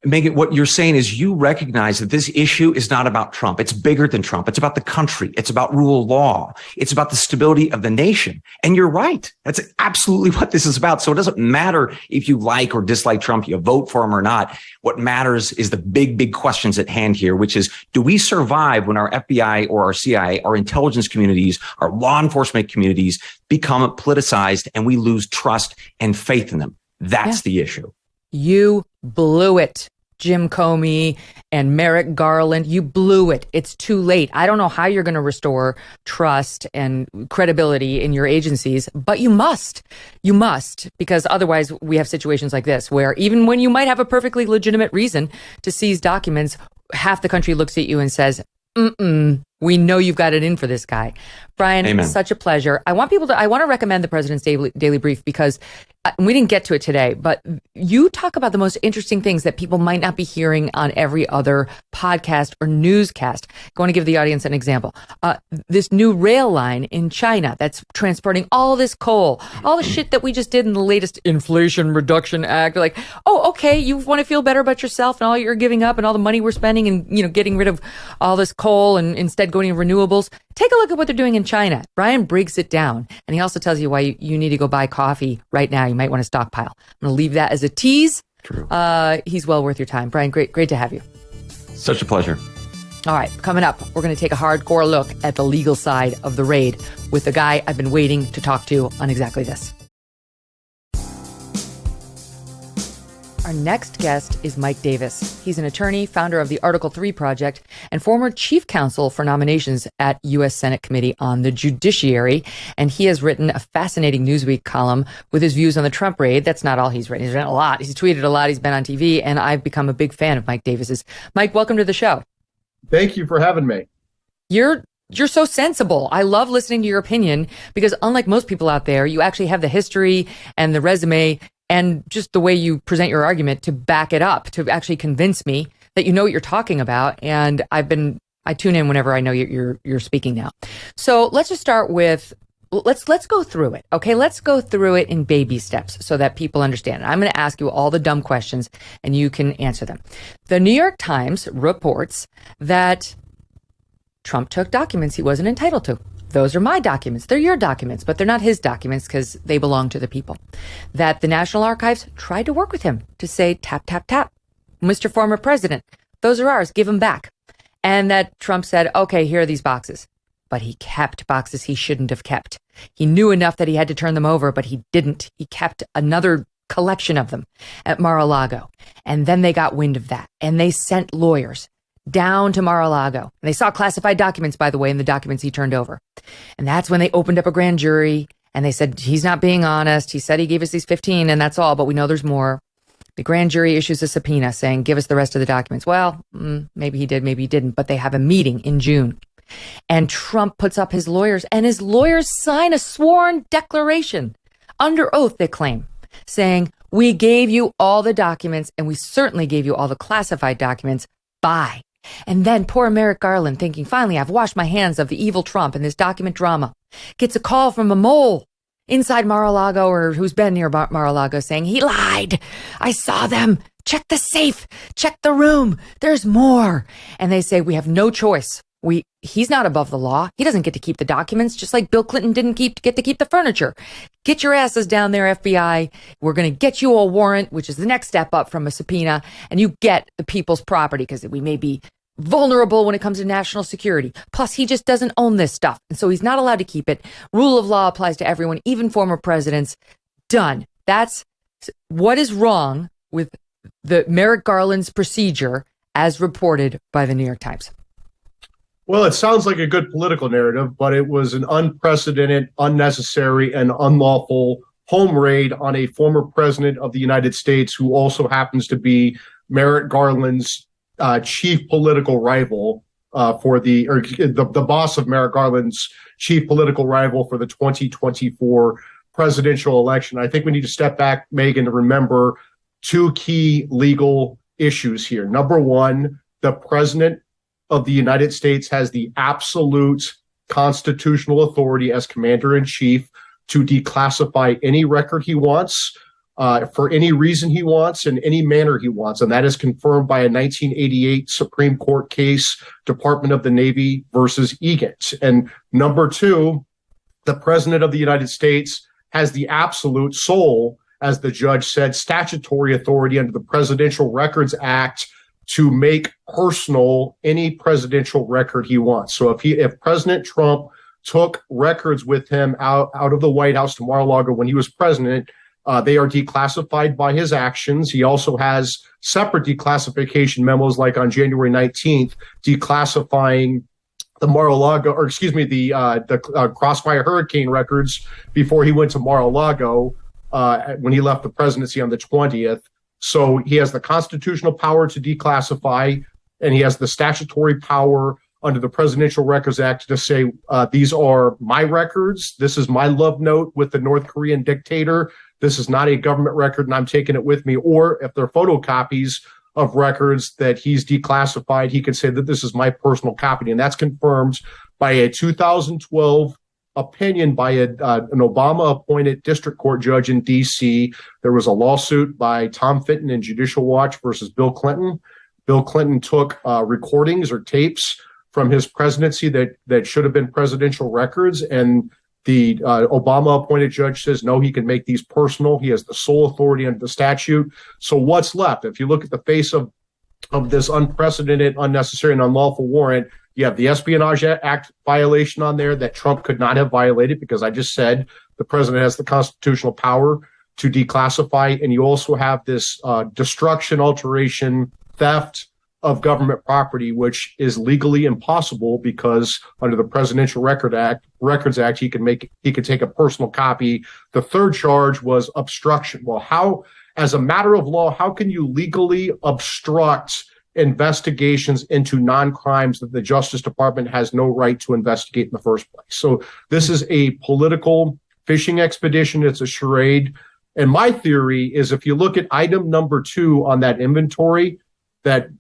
Megyn, what you're saying is you recognize that this issue is not about Trump. It's bigger than Trump. It's about the country. It's about rule of law. It's about the stability of the nation. And you're right. That's absolutely what this is about. So it doesn't matter if you like or dislike Trump, you vote for him or not. What matters is the big questions at hand here, which is, do we survive when our FBI or our CIA, our intelligence communities, our law enforcement communities become politicized and we lose trust and faith in them? That's the issue. You blew it, Jim Comey and Merrick Garland. You blew it. It's too late. I don't know how you're going to restore trust and credibility in your agencies, but you must. You must, because otherwise we have situations like this where even when you might have a perfectly legitimate reason to seize documents, half the country looks at you and says, we know you've got it in for this guy. Bryan, Amen. Such a pleasure. I want to recommend the President's Daily Brief because we didn't get to it today, but you talk about the most interesting things that people might not be hearing on every other podcast or newscast. I want to give the audience an example. This new rail line in China that's transporting all this coal, all the shit that we just did in the latest Inflation Reduction Act. Like, oh, okay, you want to feel better about yourself and all you're giving up and all the money we're spending and, getting rid of all this coal and instead going to renewables. Take a look at what they're doing in China. Bryan breaks it down. And he also tells you why you need to go buy coffee right now. You might want to stockpile. I'm going to leave that as a tease. True. He's well worth your time. Bryan, great to have you. Such a pleasure. All right, coming up, we're going to take a hardcore look at the legal side of the raid with the guy I've been waiting to talk to on exactly this. Our next guest is Mike Davis. He's an attorney, founder of the Article 3 Project, and former chief counsel for nominations at U.S. Senate Committee on the Judiciary. And he has written a fascinating Newsweek column with his views on the Trump raid. That's not all he's written. He's written a lot. He's tweeted a lot. He's been on TV, and I've become a big fan of Mike Davis's. Mike, welcome to the show. Thank you for having me. You're so sensible. I love listening to your opinion because unlike most people out there, you actually have the history and the resume and just the way you present your argument to back it up, to actually convince me that you know what you're talking about. And I tune in whenever I know you're speaking now. So let's just start with, let's go through it. Okay. Let's go through it in baby steps so that people understand. I'm going to ask you all the dumb questions and you can answer them. The New York Times reports that Trump took documents he wasn't entitled to. Those are my documents. They're your documents, but they're not his documents because they belong to the people. That the National Archives tried to work with him to say, tap, tap, tap. Mr. Former President, those are ours. Give them back. And that Trump said, okay, here are these boxes. But he kept boxes he shouldn't have kept. He knew enough that he had to turn them over, but he didn't. He kept another collection of them at Mar-a-Lago. And then they got wind of that. And they sent lawyers down to Mar-a-Lago. And they saw classified documents, by the way, in the documents he turned over. And that's when they opened up a grand jury and they said, he's not being honest. He said he gave us these 15 and that's all, but we know there's more. The grand jury issues a subpoena saying, give us the rest of the documents. Well, maybe he did, maybe he didn't, but they have a meeting in June. And Trump puts up his lawyers and his lawyers sign a sworn declaration under oath, they claim, saying, we gave you all the documents and we certainly gave you all the classified documents. Bye. And then poor Merrick Garland, thinking, finally, I've washed my hands of the evil Trump and this document drama, gets a call from a mole inside Mar-a-Lago or who's been near Mar-a-Lago saying, he lied. I saw them. Check the safe. Check the room. There's more. And they say, we have no choice. He's not above the law. He doesn't get to keep the documents, just like Bill Clinton didn't get to keep the furniture. Get your asses down there, FBI. We're going to get you a warrant, which is the next step up from a subpoena, and you get the people's property because we may be vulnerable when it comes to national security. Plus, he just doesn't own this stuff. And so he's not allowed to keep it. Rule of law applies to everyone, even former presidents. Done. That's what is wrong with the Merrick Garland's procedure as reported by the New York Times. Well, it sounds like a good political narrative, but it was an unprecedented, unnecessary, and unlawful home raid on a former president of the United States who also happens to be Merrick Garland's chief political rival the boss of Merrick Garland's chief political rival for the 2024 presidential election. I think we need to step back, Megyn, to remember two key legal issues here. Number one, the president of the United States has the absolute constitutional authority as commander-in-chief to declassify any record he wants, for any reason he wants, in any manner he wants. And that is confirmed by a 1988 Supreme Court case, Department of the Navy versus Egan's. And number two, the president of the United States has the absolute sole, as the judge said, statutory authority under the Presidential Records Act to make personal any presidential record he wants. So if President Trump took records with him out of the White House to Mar-a-Lago when he was president, they are declassified by his actions. He also has separate declassification memos, like on January 19th, declassifying the Mar-a-Lago, or excuse me, the Crossfire Hurricane records before he went to Mar-a-Lago when he left the presidency on the 20th. So he has the constitutional power to declassify, and he has the statutory power under the Presidential Records Act to say, these are my records. This is my love note with the North Korean dictator. This is not a government record, and I'm taking it with me. Or if they're photocopies of records that he's declassified, he can say that this is my personal copy. And that's confirmed by a 2012 opinion by an Obama-appointed district court judge in D.C. There was a lawsuit by Tom Fitton and Judicial Watch versus Bill Clinton. Bill Clinton took recordings or tapes from his presidency that should have been presidential records, and the Obama-appointed judge says, no, he can make these personal. He has the sole authority under the statute. So what's left? If you look at the face of this unprecedented, unnecessary, and unlawful warrant, you have the Espionage Act violation on there that Trump could not have violated, because I just said the president has the constitutional power to declassify. And you also have this destruction, alteration, theft of government property, which is legally impossible because under the Presidential Records Act, he could take a personal copy. The third charge was obstruction. Well, how, as a matter of law, how can you legally obstruct investigations into non-crimes that the Justice Department has no right to investigate in the first place? So this is a political fishing expedition. It's a charade. And my theory is, if you look at item number 2 on that inventory, that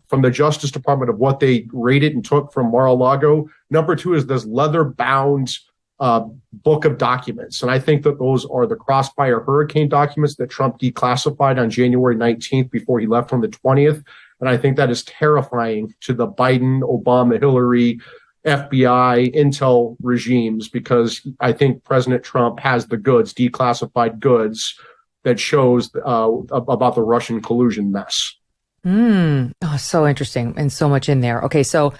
from the Justice Department of what they raided and took from Mar-a-Lago, number 2 is this leather-bound book of documents. And I think that those are the Crossfire Hurricane documents that Trump declassified on January 19th before he left on the 20th. And I think that is terrifying to the Biden, Obama, Hillary, FBI, Intel regimes, because I think President Trump has the goods, declassified goods, that shows about the Russian collusion mess. Oh, so interesting, and so much in there. Okay, so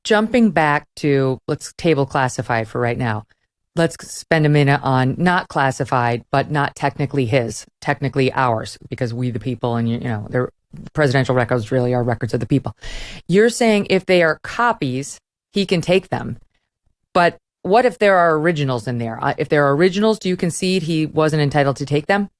jumping back to, let's table classified for right now. Let's spend a minute on not classified, but not technically his, technically ours, because we the people, and you know, they're presidential records really are records of the people. You're saying if they are copies, he can take them. But what if there are originals in there? If there are originals, do you concede he wasn't entitled to take them?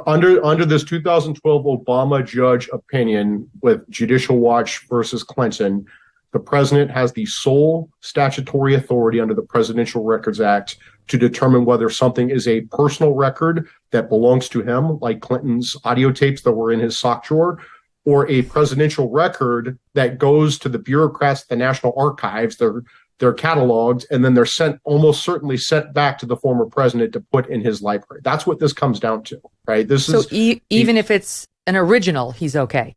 Under this 2012 Obama judge opinion with Judicial Watch versus Clinton, the president has the sole statutory authority under the Presidential Records Act to determine whether something is a personal record that belongs to him, like Clinton's audio tapes that were in his sock drawer, or a presidential record that goes to the bureaucrats at the National Archives. They're cataloged, and then they're almost certainly sent back to the former president to put in his library. That's what this comes down to, right? Even if it's an original, he's okay.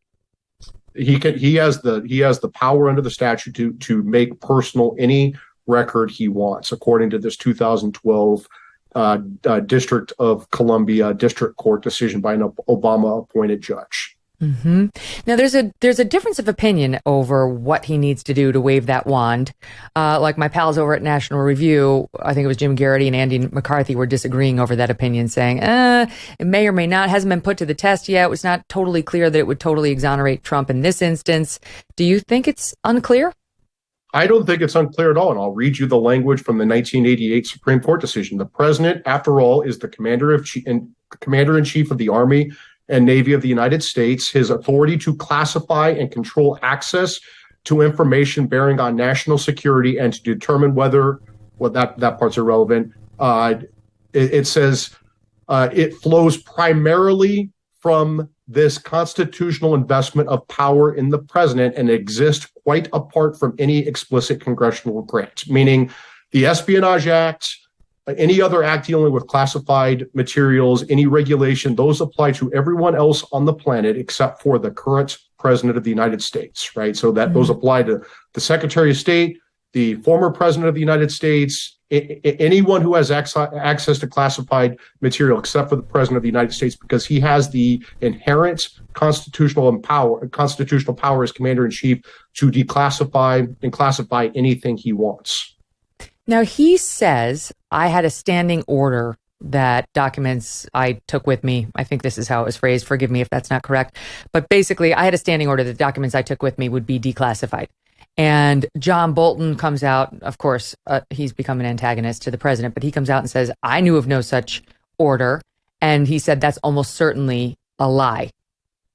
He has the power under the statute to make personal any record he wants, according to this 2012 District of Columbia District Court decision by an Obama-appointed judge. Mm-hmm. Now, there's a difference of opinion over what he needs to do to wave that wand. Like my pals over at National Review, I think it was Jim Garrity and Andy McCarthy were disagreeing over that opinion, saying, it may or may not, hasn't been put to the test yet. It was not totally clear that it would totally exonerate Trump in this instance. Do you think it's unclear? I don't think it's unclear at all, and I'll read you the language from the 1988 Supreme Court decision. The president, after all, is the commander-in-chief of the Army and Navy of the United States. His authority to classify and control access to information bearing on national security and to determine whether, well, that part's irrelevant. It says it flows primarily from this constitutional investment of power in the president and exists quite apart from any explicit congressional grant, meaning the Espionage Act, any other act dealing with classified materials, any regulation, those apply to everyone else on the planet except for the current president of the United States, right? So that those apply to the Secretary of State, the former president of the United States, anyone who has access to classified material except for the president of the United States, because he has the inherent constitutional power as commander-in-chief to declassify and classify anything he wants. Now, he says, I had a standing order that documents I took with me. I think this is how it was phrased. Forgive me if that's not correct. But basically, I had a standing order that documents I took with me would be declassified. And John Bolton comes out, of course, he's become an antagonist to the president, but he comes out and says, I knew of no such order. And he said, that's almost certainly a lie.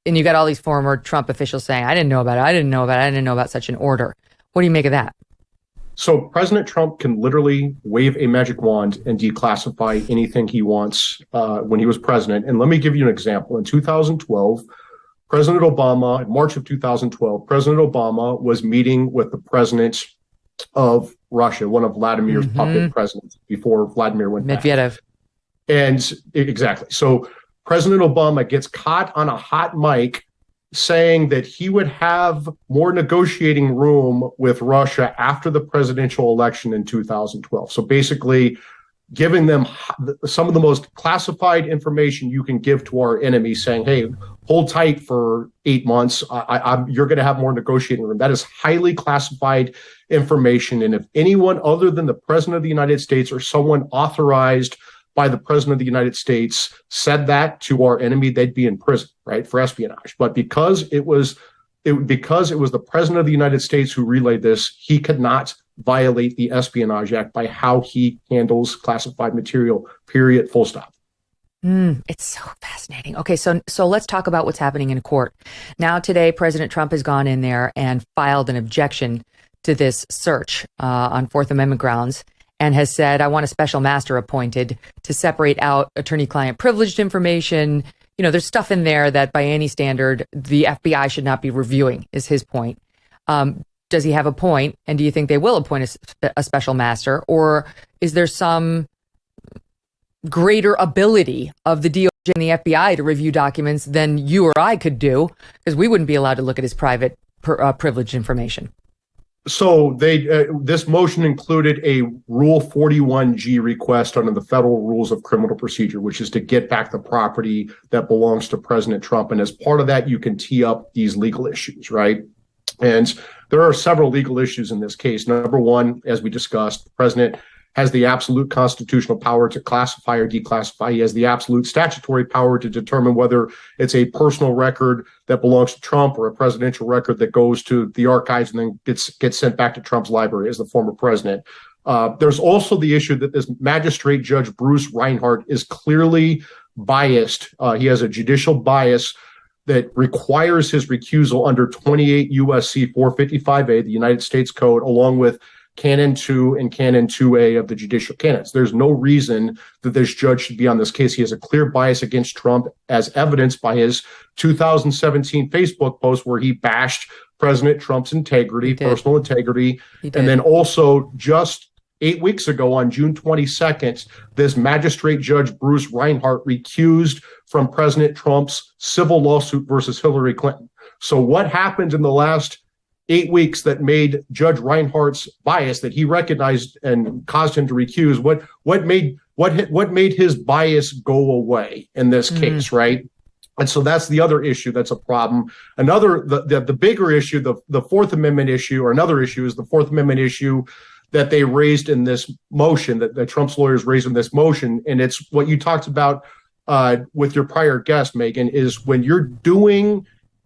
And you got all these former Trump officials saying, I didn't know about it. I didn't know about such an order. What do you make of that? So President Trump can literally wave a magic wand and declassify anything he wants when he was president. And let me give you an example. In 2012, President Obama, in March of 2012, President Obama was meeting with the president of Russia, one of Vladimir's puppet presidents before Vladimir went back. Medvedev. And exactly. So President Obama gets caught on a hot mic saying that he would have more negotiating room with Russia after the presidential election in 2012. So basically giving them some of the most classified information you can give to our enemy, saying, hey, hold tight for 8 months. You're going to have more negotiating room. That is highly classified information. And if anyone other than the president of the United States or someone authorized by the president of the United States said that to our enemy, they'd be in prison, right, for espionage. But because it was the president of the United States who relayed this, he could not violate the Espionage Act by how he handles classified material, period, full stop. It's so fascinating. Okay, so let's talk about what's happening in court. Now today, President Trump has gone in there and filed an objection to this search on Fourth Amendment grounds, and has said, I want a special master appointed to separate out attorney-client privileged information. You know, there's stuff in there that by any standard, the FBI should not be reviewing, is his point. Does he have a point? And do you think they will appoint a special master? Or is there some greater ability of the DOJ and the FBI to review documents than you or I could do? Because we wouldn't be allowed to look at his private privileged information. So this motion included a Rule 41G request under the Federal Rules of Criminal Procedure, which is to get back the property that belongs to President Trump. And as part of that, you can tee up these legal issues, right? And there are several legal issues in this case. Number one, as we discussed, the president has the absolute constitutional power to classify or declassify. He has the absolute statutory power to determine whether it's a personal record that belongs to Trump or a presidential record that goes to the archives and then gets sent back to Trump's library as the former president. There's also the issue that this magistrate judge, Bruce Reinhart, is clearly biased. He has a judicial bias that requires his recusal under 28 U.S.C. 455A, the United States Code, along with Canon 2 and Canon 2A of the judicial canons. There's no reason that this judge should be on this case. He has a clear bias against Trump, as evidenced by his 2017 Facebook post where he bashed President Trump's integrity, personal integrity. And then also just 8 weeks ago on June 22nd, this magistrate judge, Bruce Reinhart, recused from President Trump's civil lawsuit versus Hillary Clinton. So what happened in the last 8 weeks that made Judge Reinhart's bias that he recognized and caused him to recuse? What made his bias go away in this case, right? And so that's the other issue that's a problem. The bigger issue, the Fourth Amendment issue, or another issue, is the Fourth Amendment issue that they raised in this motion, that Trump's lawyers raised in this motion. And it's what you talked about with your prior guest, Megyn, is when you're dealing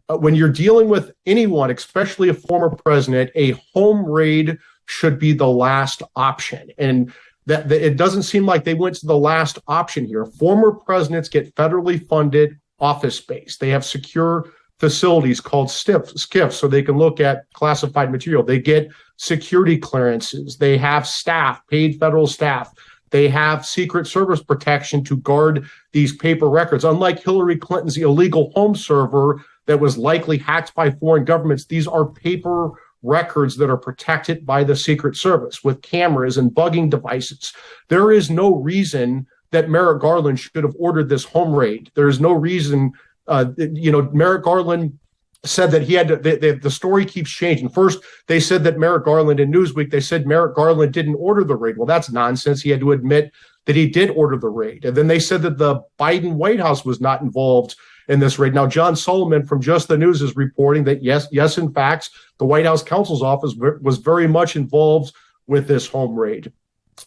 with anyone, especially a former president, a home raid should be the last option. And that it doesn't seem like they went to the last option here. Former presidents get federally funded office space. They have secure facilities called SCIFs, so they can look at classified material. They get security clearances. They have staff, paid federal staff. They have Secret Service protection to guard these paper records. Unlike Hillary Clinton's illegal home server that was likely hacked by foreign governments, these are paper records that are protected by the Secret Service with cameras and bugging devices. There is no reason that Merrick Garland should have ordered this home raid. There is no reason, Merrick Garland said that he had to, the story keeps changing. First, they said that Merrick Garland in Newsweek, they said Merrick Garland didn't order the raid. Well, that's nonsense. He had to admit that he did order the raid. And then they said that the Biden White House was not involved in this raid. Now, John Solomon from Just the News is reporting that yes, in fact, the White House counsel's office was very much involved with this home raid.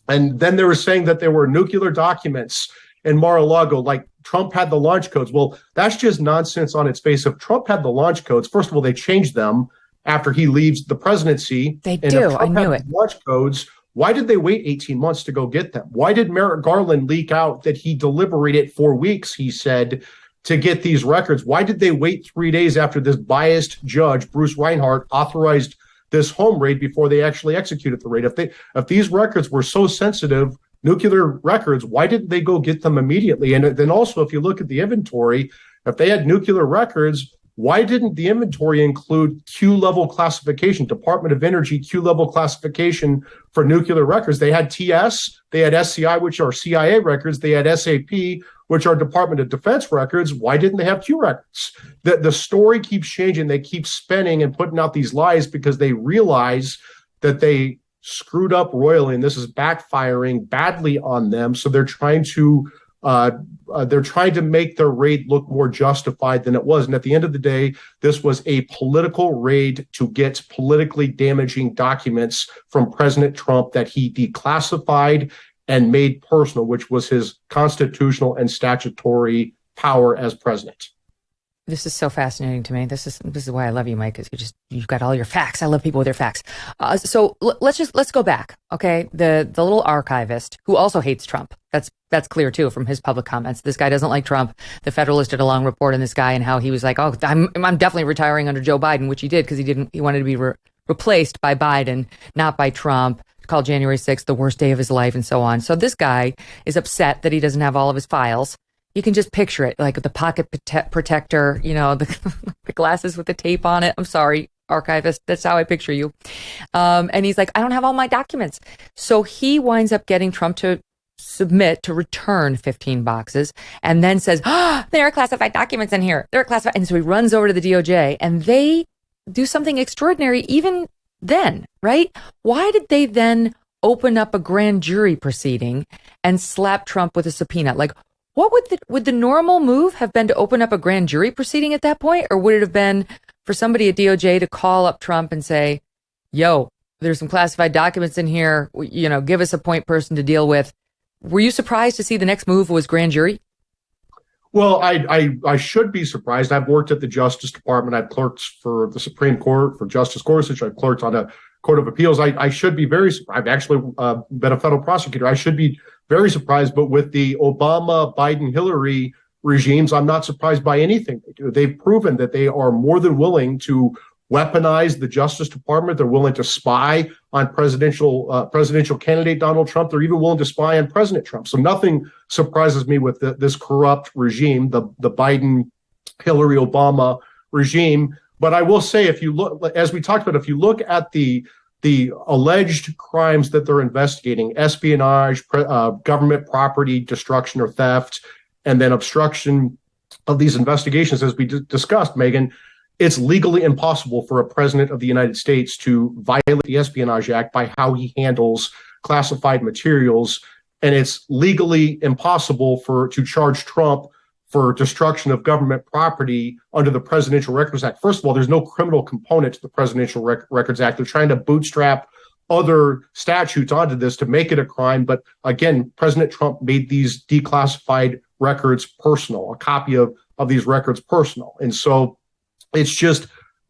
And then they were saying that there were nuclear documents in Mar-a-Lago, like Trump had the launch codes. Well, that's just nonsense on its face. If Trump had the launch codes, first of all, they changed them after he leaves the presidency. They do. I knew it. Launch codes. Why did they wait 18 months to go get them? Why did Merrick Garland leak out that he deliberated for weeks, he said, to get these records? Why did they wait 3 days after this biased judge, Bruce Reinhart, authorized this home raid before they actually executed the raid? If these records were so sensitive, nuclear records, why didn't they go get them immediately? And then also, if you look at the inventory, if they had nuclear records, why didn't the inventory include Q-level classification, Department of Energy Q-level classification for nuclear records? They had TS, they had SCI, which are CIA records, they had SAP, which are Department of Defense records. Why didn't they have Q records? The story keeps changing. They keep spinning and putting out these lies because they realize that they screwed up royally, and this is backfiring badly on them. So they're trying to make their raid look more justified than it was. And at the end of the day, this was a political raid to get politically damaging documents from President Trump that he declassified and made personal, which was his constitutional and statutory power as president. This is so fascinating to me. This is why I love you, Mike, because you've got all your facts. I love people with their facts. So let's go back. Okay. The little archivist who also hates Trump. That's clear too from his public comments. This guy doesn't like Trump. The Federalist did a long report on this guy and how he was like, oh, I'm definitely retiring under Joe Biden, which he did because he wanted to be replaced by Biden, not by Trump. Called January 6th the worst day of his life and so on. So this guy is upset that he doesn't have all of his files. You can just picture it, like the pocket protector, the glasses with the tape on it. I'm sorry, archivist. That's how I picture you. And he's like, I don't have all my documents. So he winds up getting Trump to return 15 boxes and then says, there are classified documents in here. They're classified. And so he runs over to the DOJ and they do something extraordinary even then, right? Why did they then open up a grand jury proceeding and slap Trump with a subpoena? Like, what would the normal move have been to open up a grand jury proceeding at that point? Or would it have been for somebody at DOJ to call up Trump and say, yo, there's some classified documents in here, give us a point person to deal with? Were you surprised to see the next move was grand jury? Well, I should be surprised. I've worked at the Justice Department. I've clerked for the Supreme Court, for Justice Gorsuch. I've clerked on a Court of Appeals. I should be I've actually been a federal prosecutor. I should be very surprised. But with the Obama, Biden, Hillary regimes, I'm not surprised by anything they do. They've proven that they are more than willing to weaponize the Justice Department. They're willing to spy on presidential candidate Donald Trump. They're even willing to spy on President Trump. So nothing surprises me with this corrupt regime, the Biden, Hillary, Obama regime. But I will say, if you look, as we talked about, if you look at the alleged crimes that they're investigating, espionage, government property destruction or theft, and then obstruction of these investigations, as we discussed, Megyn, it's legally impossible for a president of the United States to violate the Espionage Act by how he handles classified materials. And it's legally impossible to charge Trump for destruction of government property under the Presidential Records Act. First of all, there's no criminal component to the Presidential Records Act. They're trying to bootstrap other statutes onto this to make it a crime. But again, President Trump made these declassified records personal, a copy of these records personal. And so it's just,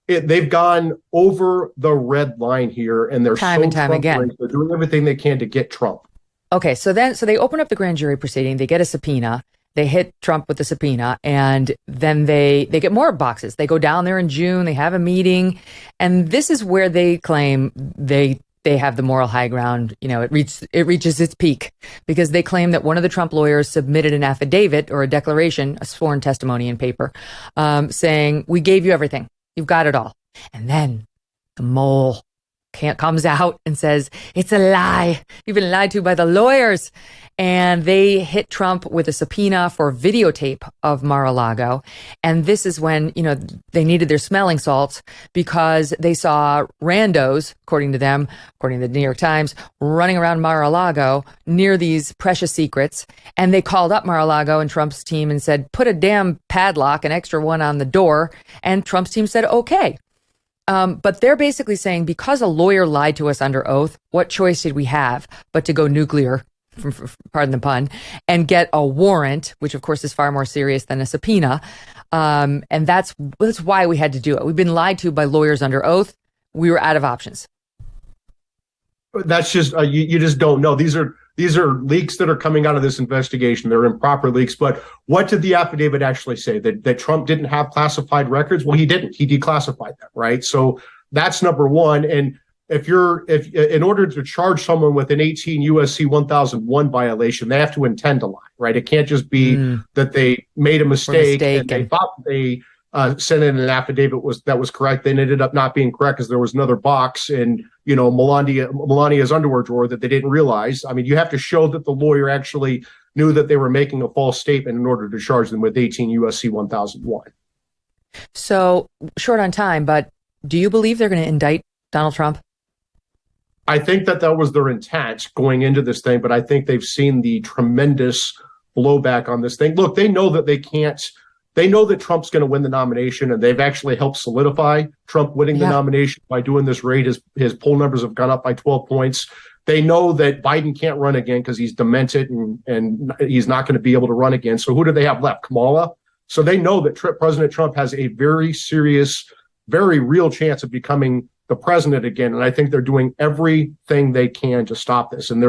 they've gone over the red line here, and they're time and time again. They're doing everything they can to get Trump. Okay, so they open up the grand jury proceeding, they get a subpoena, they hit Trump with the subpoena, and then they get more boxes. They go down there in June, they have a meeting, and this is where they claim they have the moral high ground. You know, it reaches its peak because they claim that one of the Trump lawyers submitted an affidavit or a declaration, a sworn testimony in paper, saying, we gave you everything. You've got it all. And then the mole comes out and says, it's a lie. You've been lied to by the lawyers. And they hit Trump with a subpoena for videotape of Mar-a-Lago. And this is when, you know, they needed their smelling salts because they saw randos, according to them, according to the New York Times, running around Mar-a-Lago near these precious secrets. And they called up Mar-a-Lago and Trump's team and said, put a damn padlock, an extra one on the door. And Trump's team said, okay. But they're basically saying, because a lawyer lied to us under oath, what choice did we have but to go nuclear, pardon the pun, and get a warrant, which of course is far more serious than a subpoena. And that's why we had to do it. We've been lied to by lawyers under oath. We were out of options. That's just, you just don't know. These are leaks that are coming out of this investigation. They're improper leaks. But what did the affidavit actually say? That Trump didn't have classified records? Well, he didn't. He declassified them, right? So that's number one. And if in order to charge someone with an 18 USC 1001 violation, they have to intend to lie, right? It can't just be that they made a mistake and they thought they sent in an affidavit that was correct. Then it ended up not being correct because there was another box in, you know, Melania's underwear drawer that they didn't realize. I mean, you have to show that the lawyer actually knew that they were making a false statement in order to charge them with 18 USC 1001. So short on time, but do you believe they're going to indict Donald Trump? I think that was their intent going into this thing, but I think they've seen the tremendous blowback on this thing. Look, they know that they know that Trump's going to win the nomination, and they've actually helped solidify Trump winning the nomination by doing this raid. His poll numbers have gone up by 12 points. They know that Biden can't run again because he's demented and he's not going to be able to run again. So who do they have left? Kamala? So they know that President Trump has a very serious, very real chance of becoming the president again. And I think they're doing everything they can to stop this. And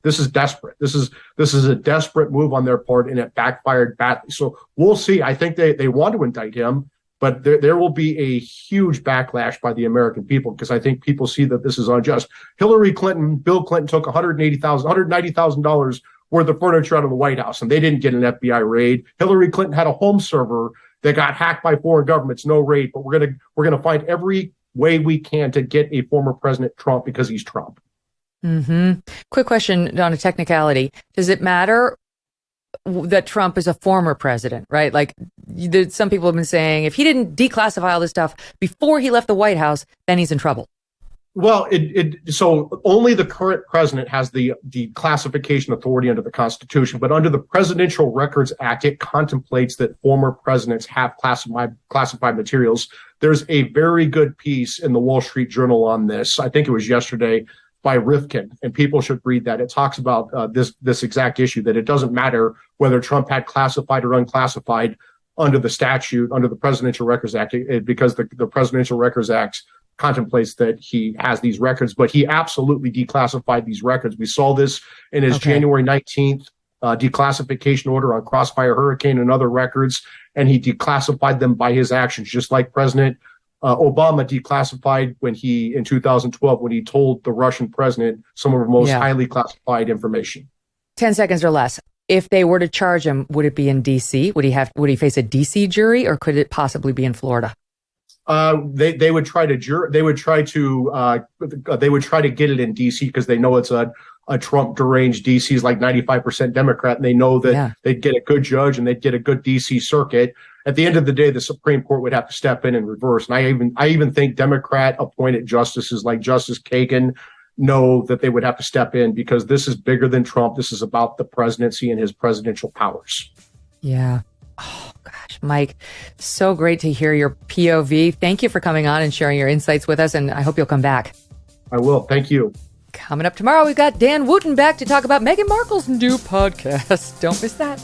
this is desperate. This is a desperate move on their part, and it backfired badly. So we'll see. I think they want to indict him, but there will be a huge backlash by the American people because I think people see that this is unjust. Bill Clinton took $190,000 worth of furniture out of the White House, and they didn't get an FBI raid. Hillary Clinton had a home server that got hacked by foreign governments, no raid. But we're gonna find every way we can to get a former President Trump because he's Trump. Mm-hmm. Quick question on a technicality. Does it matter that Trump is a former president, right? Like some people have been saying, if he didn't declassify all this stuff before he left the White House, then he's in trouble. Well, so only the current president has the classification authority under the Constitution, but under the Presidential Records Act, it contemplates that former presidents have classified materials. There's a very good piece in the Wall Street Journal on this. I think it was yesterday by Rifkin, and people should read that. It talks about this exact issue, that it doesn't matter whether Trump had classified or unclassified under the statute, under the Presidential Records Act, because the Presidential Records Act contemplates that he has these records, but he absolutely declassified these records. We saw this in his January 19th declassification order on Crossfire Hurricane and other records, and he declassified them by his actions, just like President Obama declassified in 2012, when he told the Russian president some of the most highly classified information. 10 seconds or less. If they were to charge him, would it be in D.C.? Would he face a D.C. jury, or could it possibly be in Florida? They would try to get it in D.C. because they know it's a Trump deranged. D.C. is like 95% Democrat, and they know that they'd get a good judge and they'd get a good D.C. circuit. At the end of the day, the Supreme Court would have to step in and reverse. And I even think Democrat appointed justices like Justice Kagan know that they would have to step in, because this is bigger than Trump. This is about the presidency and his presidential powers. Yeah. Oh, gosh, Mike, so great to hear your POV. Thank you for coming on and sharing your insights with us, and I hope you'll come back. I will. Thank you. Coming up tomorrow, we've got Dan Wooten back to talk about Meghan Markle's new podcast. Don't miss that.